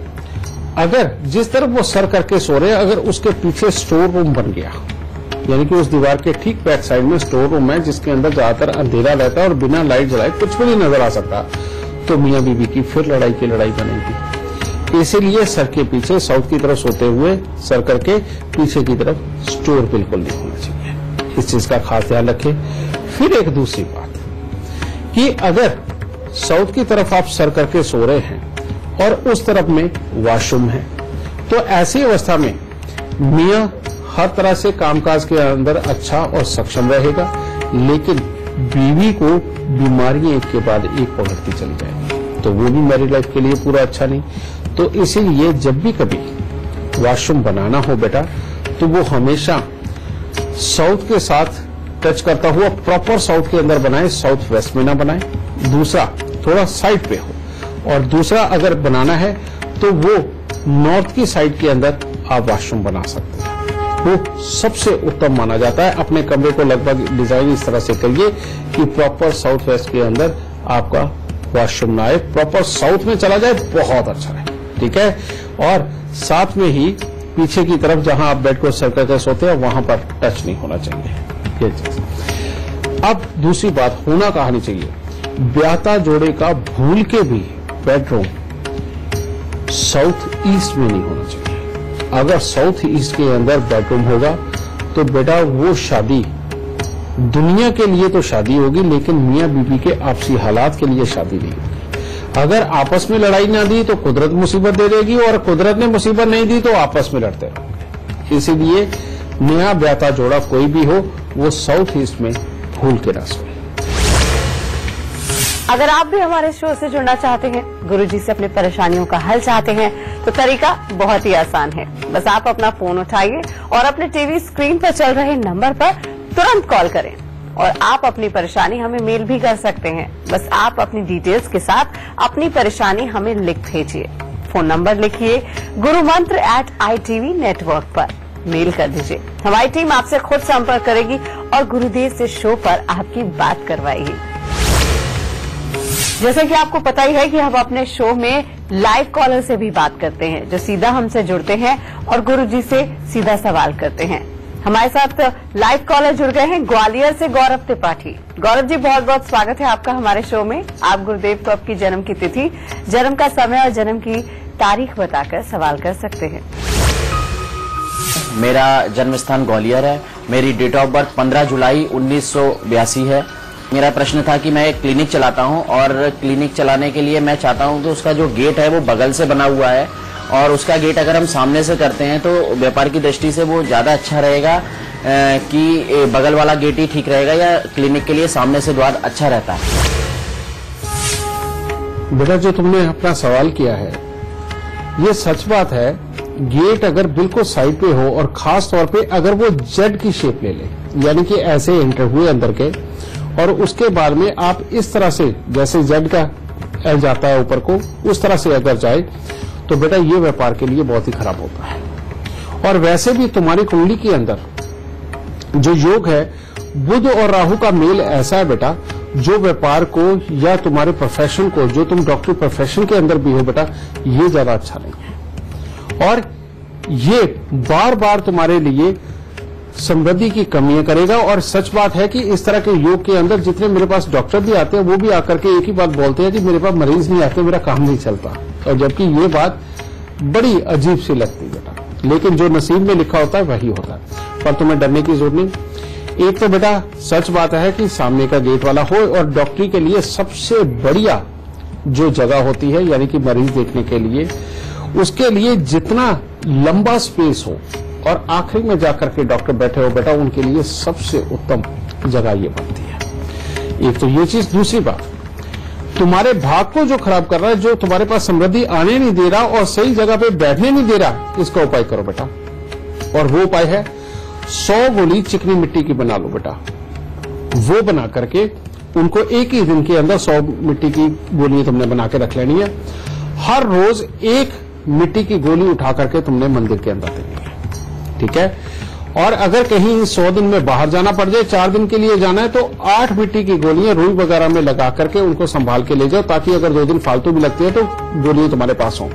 अगर जिस तरफ वो सर करके सो रहे हैं, अगर उसके पीछे स्टोर रूम बन गया, यानी कि उस दीवार के ठीक बैक साइड में स्टोर रूम है जिसके अंदर ज्यादातर अंधेरा रहता है और बिना लाइट जलाए कुछ भी नहीं नजर आ सकता, तो मियां बीवी की फिर लड़ाई की लड़ाई बनेगी। इसीलिए सर के पीछे साउथ की तरफ सोते हुए सर करके पीछे की तरफ स्टोर बिल्कुल नहीं होना चाहिए। इस चीज का खास ध्यान रखें। फिर एक दूसरी बात कि अगर साउथ की तरफ आप सर करके सो रहे हैं और उस तरफ में वॉशरूम है। तो ऐसी अवस्था में मियां हर तरह से कामकाज के अंदर अच्छा और सक्षम रहेगा, लेकिन बीवी को बीमारियां एक के बाद एक पकड़ती चली जाएगी, तो वो भी मैरिड लाइफ के लिए पूरा अच्छा नहीं। तो इसीलिए जब भी कभी वॉशरूम बनाना हो बेटा, तो वो हमेशा साउथ के साथ टच करता हुआ प्रॉपर साउथ के अंदर बनाए, साउथ वेस्ट में ना बनाए। दूसरा थोड़ा साइड पे हो, और दूसरा अगर बनाना है तो वो नॉर्थ की साइड के अंदर आप वॉशरूम बना सकते हैं, वो सबसे उत्तम माना जाता है। अपने कमरे को लगभग डिजाइन इस तरह से करिए कि प्रॉपर साउथ वेस्ट के अंदर आपका वॉशरूम ना आए, प्रॉपर साउथ में चला जाए, बहुत अच्छा है, ठीक है। और साथ में ही पीछे की तरफ जहां आप बेड को सर्कल कर सोते हैं वहां पर टच नहीं होना चाहिए, ये चीज। अब दूसरी बात, होना कहानी चाहिए, ब्याहता जोड़े का भूल के भी बेडरूम साउथ ईस्ट में नहीं होना चाहिए। अगर साउथ ईस्ट के अंदर बेडरूम होगा तो बेटा वो शादी दुनिया के लिए तो शादी होगी, लेकिन मियां बीबी के आपसी हालात के लिए शादी नहीं होगी। अगर आपस में लड़ाई ना दी तो कुदरत मुसीबत दे देगी, और कुदरत ने मुसीबत नहीं दी तो आपस में लड़ते रहोगे। इसीलिए नया ब्याहता जोड़ा कोई भी हो, वो साउथ ईस्ट में भूल के ना सोए। अगर आप भी हमारे शो से जुड़ना चाहते हैं, गुरुजी से अपनी परेशानियों का हल चाहते हैं, तो तरीका बहुत ही आसान है। बस आप अपना फोन उठाइए और अपने टीवी स्क्रीन पर चल रहे नंबर पर तुरंत कॉल करें, और आप अपनी परेशानी हमें मेल भी कर सकते हैं। बस आप अपनी डिटेल्स के साथ अपनी परेशानी हमें लिख भेजिए। फोन नंबर लिखिए gurumantra@itv.network पर मेल कर दीजिए। हमारी टीम आपसे खुद संपर्क करेगी और गुरुदेव से शो पर आपकी बात करवाएगी। जैसे कि आपको पता ही है कि हम अपने शो में लाइव कॉलर से भी बात करते हैं, जो सीधा हमसे जुड़ते हैं और गुरुजी से सीधा सवाल करते हैं। हमारे साथ लाइव कॉलर जुड़ गए हैं ग्वालियर से गौरव त्रिपाठी। गौरव जी, बहुत बहुत स्वागत है आपका हमारे शो में। आप गुरुदेव को आपकी जन्म की तिथि, जन्म का समय और जन्म की तारीख बताकर सवाल कर सकते हैं। मेरा जन्म स्थान ग्वालियर है। मेरी डेट ऑफ बर्थ 15 जुलाई 1982 है। मेरा प्रश्न था कि मैं एक क्लिनिक चलाता हूं, और क्लिनिक चलाने के लिए मैं चाहता हूं कि उसका जो गेट है वो बगल से बना हुआ है, और उसका गेट अगर हम सामने से करते हैं तो व्यापार की दृष्टि से वो ज्यादा अच्छा रहेगा, कि बगल वाला गेट ही ठीक रहेगा, या क्लिनिक के लिए सामने से द्वार अच्छा रहता है। बेटा, जो तुमने अपना सवाल किया है ये सच बात है। गेट अगर बिल्कुल साइड पे हो, और खास तौर पे अगर वो जेड की शेप ले ले, यानी कि ऐसे एंटर हुए अंदर के, और उसके बाद में आप इस तरह से, जैसे जेड का एल जाता है ऊपर को, उस तरह से अगर जाए तो बेटा ये व्यापार के लिए बहुत ही खराब होता है। और वैसे भी तुम्हारी कुंडली के अंदर जो योग है, बुध और राहु का मेल ऐसा है बेटा, जो व्यापार को या तुम्हारे प्रोफेशन को, जो तुम डॉक्टरी प्रोफेशन के अंदर भी हो बेटा, ये ज्यादा अच्छा नहीं है। और ये बार बार तुम्हारे लिए समृद्धि की कमियां करेगा। और सच बात है कि इस तरह के योग के अंदर जितने मेरे पास डॉक्टर भी आते हैं, वो भी आकर के एक ही बात बोलते हैं कि मेरे पास मरीज नहीं आते, मेरा काम नहीं चलता। और जबकि ये बात बड़ी अजीब सी लगती है बेटा, लेकिन जो नसीब में लिखा होता है वही होता है। पर तुम्हें डरने की जरूरत नहीं। एक तो बेटा सच बात है कि सामने का गेट वाला हो, और डॉक्टरी के लिए सबसे बढ़िया जो जगह होती है, यानी कि मरीज देखने के लिए, उसके लिए जितना लंबा स्पेस हो और आखिरी में जाकर के डॉक्टर बैठे हो बेटा, उनके लिए सबसे उत्तम जगह ये बनती है। एक तो ये चीज। दूसरी बात, तुम्हारे भाग को जो खराब कर रहा है, जो तुम्हारे पास समृद्धि आने नहीं दे रहा और सही जगह पे बैठने नहीं दे रहा, इसका उपाय करो बेटा। और वो उपाय है 100 गोली चिकनी मिट्टी की बना लो बेटा। वो बना करके उनको एक ही दिन के अंदर 100 मिट्टी की गोलियां तुमने बना के रख लेनी है। हर रोज एक मिट्टी की गोली उठा करके तुमने मंदिर के अंदर देनी है, ठीक है। और अगर कहीं 100 दिन में बाहर जाना पड़ जाए, 4 दिन के लिए जाना है, तो 8 मिट्टी की गोलियां रुई वगैरह में लगा करके उनको संभाल के ले जाओ, ताकि अगर 2 दिन फालतू भी लगती है तो गोलियां तुम्हारे पास हो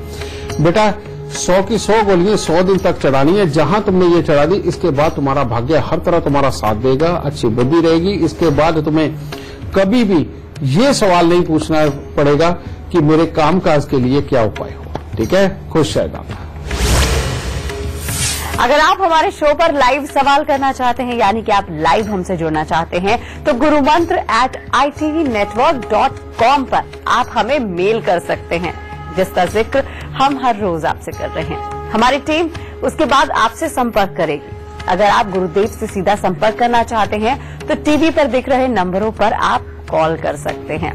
बेटा। 100 की 100 गोलियां 100 दिन तक चढ़ानी है। जहां तुमने ये चढ़ा दी, इसके बाद तुम्हारा भाग्य हर तरह तुम्हारा साथ देगा, अच्छी बुद्धि रहेगी। इसके बाद तुम्हें कभी भी ये सवाल नहीं पूछना पड़ेगा कि मेरे कामकाज के लिए क्या उपाय हो, ठीक है। खुश रहे दाता। अगर आप हमारे शो पर लाइव सवाल करना चाहते हैं, यानी कि आप लाइव हमसे जुड़ना चाहते हैं, तो gurumantra@itvnetwork.com पर आप हमें मेल कर सकते हैं। जिसका जिक्र हम हर रोज आपसे कर रहे हैं। हमारी टीम उसके बाद आपसे संपर्क करेगी। अगर आप गुरुदेव से सीधा संपर्क करना चाहते हैं तो टीवी पर दिख रहे नंबरों पर आप कॉल कर सकते हैं।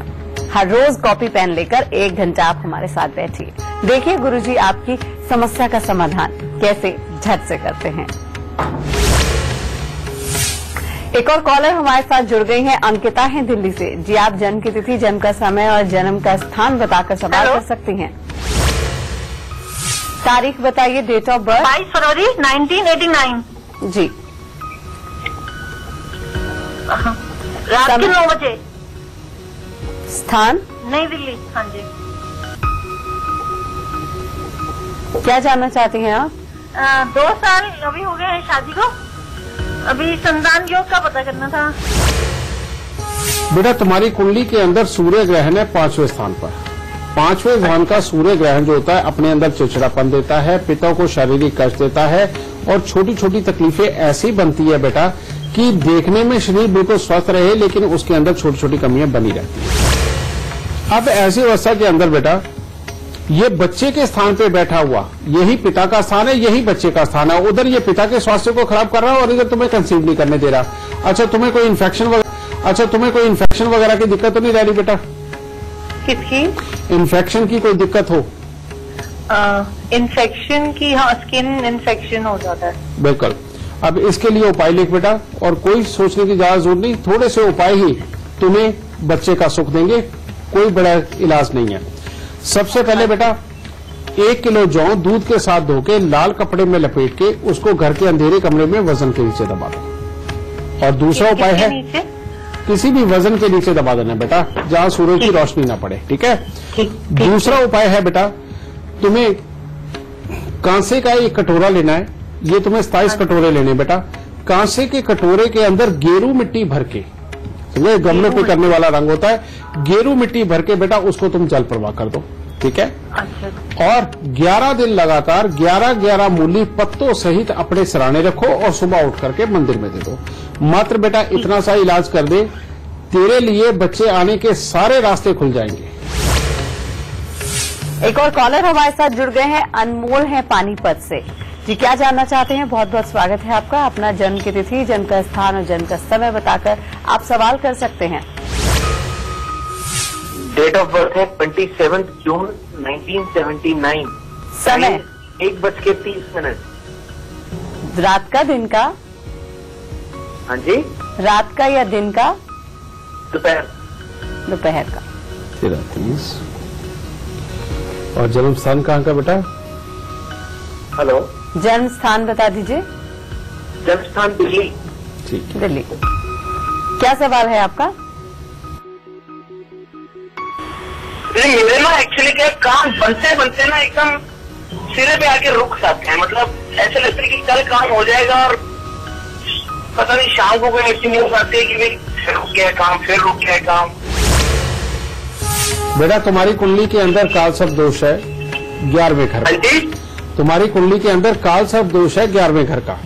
हर रोज कॉपी पेन लेकर 1 घंटा आप हमारे साथ बैठिए, देखिए गुरुजी आपकी समस्या का समाधान कैसे झट से करते हैं। एक और कॉलर हमारे साथ जुड़ गई हैं, अंकिता हैं दिल्ली से। जी, आप जन्म की तिथि, जन्म का समय और जन्म का स्थान बताकर सवाल कर सकती हैं। तारीख बताइए, डेट ऑफ बर्थ। 22 फरवरी 1989। जी, रात के 9 बजे। स्थान नई दिल्ली। हाँ जी। क्या जानना चाहती हैं आप? 2 साल अभी हो गए हैं शादी को, अभी संतान योग का पता करना था। बेटा, तुम्हारी कुंडली के अंदर सूर्य ग्रहण है 5वें स्थान पर। 5वें स्थान का सूर्य ग्रहण जो होता है अपने अंदर चिड़चिड़ापन देता है, पिता को शारीरिक कष्ट देता है और छोटी छोटी तकलीफें ऐसी बनती है बेटा कि देखने में शरीर बिल्कुल स्वस्थ रहे लेकिन उसके अंदर छोटी छोटी कमियां बनी रहती है। अब ऐसी अवस्था के अंदर बेटा ये बच्चे के स्थान पे बैठा हुआ, यही पिता का स्थान है, यही बच्चे का स्थान है। उधर ये पिता के स्वास्थ्य को खराब कर रहा है और इधर तुम्हें कंसीव नहीं करने दे रहा। अच्छा, तुम्हें कोई इन्फेक्शन वगैरह की दिक्कत तो नहीं रह रही बेटा? किसकी? इन्फेक्शन की कोई दिक्कत हो? इन्फेक्शन की, हाँ, स्किन इन्फेक्शन हो जाता है। बिल्कुल। अब इसके लिए उपाय लिख बेटा, और कोई सोचने की ज्यादा जरूरत नहीं, थोड़े से उपाय ही तुम्हें बच्चे का सुख देंगे, कोई बड़ा इलाज नहीं है। सबसे पहले बेटा 1 किलो जौ दूध के साथ धो के लाल कपड़े में लपेट के उसको घर के अंधेरे कमरे में वजन के नीचे दबा दो। और दूसरा उपाय है किसी भी वजन के नीचे दबा देना बेटा, जहां सूरज की रोशनी ना पड़े। ठीक है? दूसरा उपाय है बेटा, तुम्हें कांसे का एक कटोरा लेना है। ये तुम्हें 27 कटोरे लेने बेटा। कांसे के कटोरे के अंदर गेरू मिट्टी भर के, ये गमले पे करने वाला रंग होता है, गेरू मिट्टी भर के बेटा उसको तुम जल प्रवाह कर दो। ठीक है? और 11 दिन लगातार 11 मूली पत्तों सहित अपने सिराने रखो और सुबह उठ करके मंदिर में दे दो। मात्र बेटा इतना सा इलाज कर दे, तेरे लिए बच्चे आने के सारे रास्ते खुल जाएंगे। एक और कॉलर हमारे साथ जुड़ गए हैं, अनमोल हैं पानीपत से। जी, क्या जानना चाहते हैं? बहुत बहुत स्वागत है आपका। अपना जन्म की तिथि, जन्म का स्थान और जन्म का समय बताकर आप सवाल कर सकते हैं। डेट ऑफ बर्थ है 27 जून 1979। समय 1:30। रात का, दिन का? हाँ जी। रात का या दिन का? दोपहर का। 13:30। और जन्म स्थान कहाँ का बेटा? हेलो, जन्म स्थान बता दीजिए। जन्म स्थान दिल्ली। ठीक, दिल्ली। क्या सवाल है आपका? मेरे ना एक्चुअली क्या काम बनते बनते ना एकदम सिरे पे आके रुक जाते हैं। मतलब ऐसे लगता है कि कल काम हो जाएगा और पता नहीं शाम को कोई ऐसी न्यूज आती है कि भाई फिर रुक गया काम, फिर रुक गया काम। बेटा तुम्हारी कुंडली के अंदर काल सर्प दोष है 11वें घर का। तुम्हारी कुंडली के अंदर काल सर्प दोष है 11वें घर का।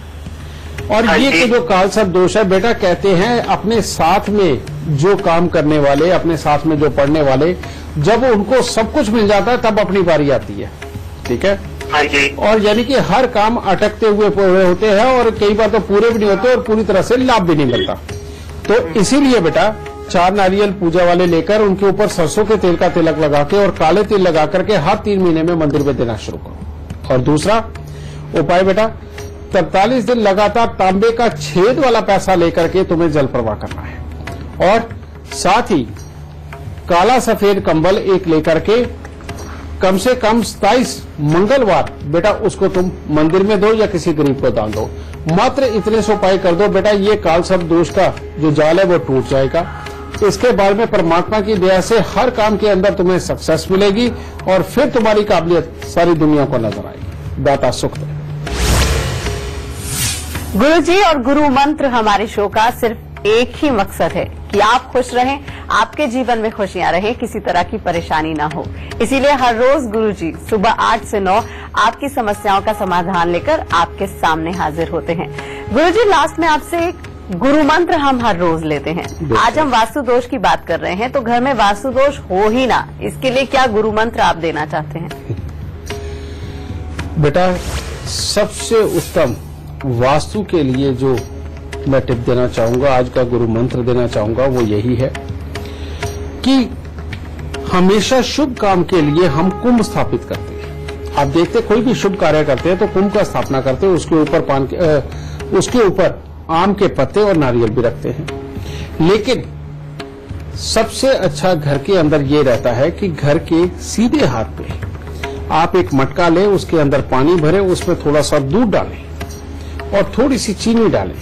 और ये जो काल सर्प दोष है बेटा, कहते हैं अपने साथ में जो काम करने वाले, अपने साथ में जो पढ़ने वाले, जब उनको सब कुछ मिल जाता है तब अपनी बारी आती है। ठीक है? और यानी कि हर काम अटकते हुए होते हैं और कई बार तो पूरे भी नहीं होते और पूरी तरह से लाभ भी नहीं मिलता। तो इसीलिए बेटा 4 नारियल पूजा वाले लेकर उनके ऊपर सरसों के तेल का तिलक लगा के और काले तिल लगा करके हर 3 महीने में मंदिर में देना शुरू करो। और दूसरा उपाय बेटा 43 दिन लगातार तांबे का छेद वाला पैसा लेकर के तुम्हें जल प्रवाह करना है। और साथ ही काला सफेद कंबल एक लेकर के कम से कम 27 मंगलवार बेटा उसको तुम मंदिर में दो या किसी गरीब को दान दो। मात्र इतने से उपाय कर दो बेटा, ये काल सर्प दोष का जो जाल है वो टूट जाएगा। इसके बाद में परमात्मा की दया से हर काम के अंदर तुम्हें सक्सेस मिलेगी और फिर तुम्हारी काबिलियत सारी दुनिया को नजर आएगी। दाता सुख दे। गुरुजी और गुरु मंत्र हमारे शो का सिर्फ एक ही मकसद है कि आप खुश रहें, आपके जीवन में खुशियां रहें, किसी तरह की परेशानी ना हो। इसीलिए हर रोज गुरुजी सुबह 8 से 9 आपकी समस्याओं का समाधान लेकर आपके सामने हाजिर होते हैं। गुरुजी, लास्ट में आपसे एक गुरु मंत्र हम हर रोज लेते हैं। आज हम वास्तु दोष की बात कर रहे हैं, तो घर में वास्तु दोष हो ही ना, इसके लिए क्या गुरु मंत्र आप देना चाहते हैं? बेटा, सबसे उत्तम वास्तु के लिए जो मैं टिप देना चाहूंगा, आज का गुरु मंत्र देना चाहूंगा, वो यही है कि हमेशा शुभ काम के लिए हम कुंभ स्थापित करते हैं। आप देखते कोई भी शुभ कार्य करते हैं तो कुंभ का स्थापना करते हैं, उसके ऊपर आम के पत्ते और नारियल भी रखते हैं। लेकिन सबसे अच्छा घर के अंदर ये रहता है कि घर के सीधे हाथ पे आप एक मटका लें, उसके अंदर पानी भरें, उसमें थोड़ा सा दूध डालें और थोड़ी सी चीनी डालें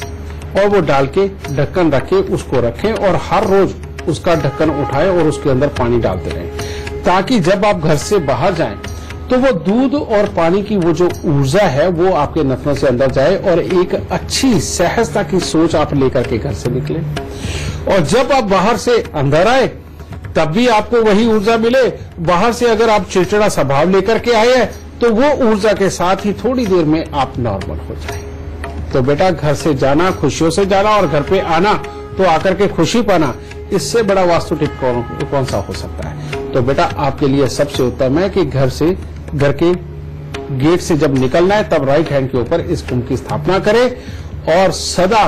और वो डाल के ढक्कन रखें, उसको रखें और हर रोज उसका ढक्कन उठाएं और उसके अंदर पानी डालते रहें, ताकि जब आप घर से बाहर जाएं तो वो दूध और पानी की वो जो ऊर्जा है वो आपके नथनों से अंदर जाए और एक अच्छी सहजता की सोच आप लेकर के घर से निकले। और जब आप बाहर से अंदर आए तब भी आपको वही ऊर्जा मिले। बाहर से अगर आप चिड़चिड़ा स्वभाव लेकर के आए हैं तो वो ऊर्जा के साथ ही थोड़ी देर में आप नॉर्मल हो जाए। तो बेटा, घर से जाना, खुशियों से जाना और घर पे आना तो आकर के खुशी पाना, इससे बड़ा वास्तु टिप कौन सा हो सकता है? तो बेटा, आपके लिए सबसे उत्तम है कि घर के गेट से जब निकलना है तब राइट हैंड के ऊपर इस कुंभ की स्थापना करें और सदा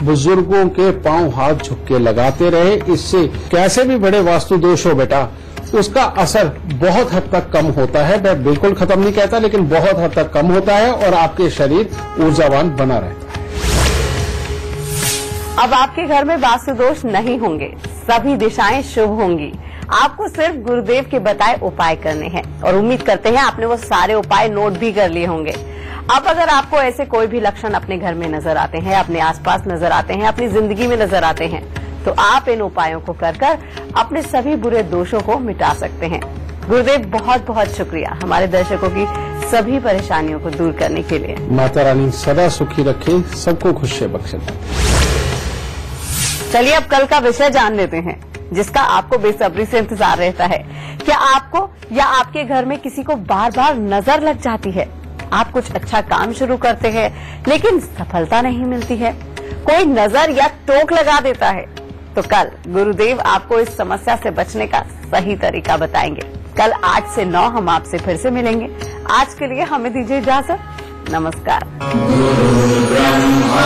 बुजुर्गों के पांव हाथ झुक के लगाते रहे। इससे कैसे भी बड़े वास्तु दोष हो बेटा, उसका असर बहुत हद तक कम होता है। मैं बिल्कुल खत्म नहीं कहता, लेकिन बहुत हद तक कम होता है और आपके शरीर ऊर्जावान बना रहता है। अब आपके घर में वास्तु दोष नहीं होंगे, सभी दिशाएं शुभ होंगी। आपको सिर्फ गुरुदेव के बताए उपाय करने हैं और उम्मीद करते हैं आपने वो सारे उपाय नोट भी कर लिए होंगे। अब अगर आपको ऐसे कोई भी लक्षण अपने घर में नजर आते हैं, अपने आसपास नजर आते हैं, अपनी जिंदगी में नजर आते हैं, तो आप इन उपायों को कर अपने सभी बुरे दोषों को मिटा सकते हैं। गुरुदेव, बहुत बहुत शुक्रिया हमारे दर्शकों की सभी परेशानियों को दूर करने के लिए। माता रानी सदा सुखी रखे, सबको खुशी बख्शे। चलिए अब कल का विषय जान लेते हैं, जिसका आपको बेसब्री से इंतजार रहता है। क्या आपको या आपके घर में किसी को बार बार नजर लग जाती है? आप कुछ अच्छा काम शुरू करते हैं लेकिन सफलता नहीं मिलती है, कोई नजर या टोक लगा देता है, तो कल गुरुदेव आपको इस समस्या से बचने का सही तरीका बताएंगे। कल 8 से 9 हम आपसे फिर से मिलेंगे। आज के लिए हमें दीजिए इजाजत। नमस्कार।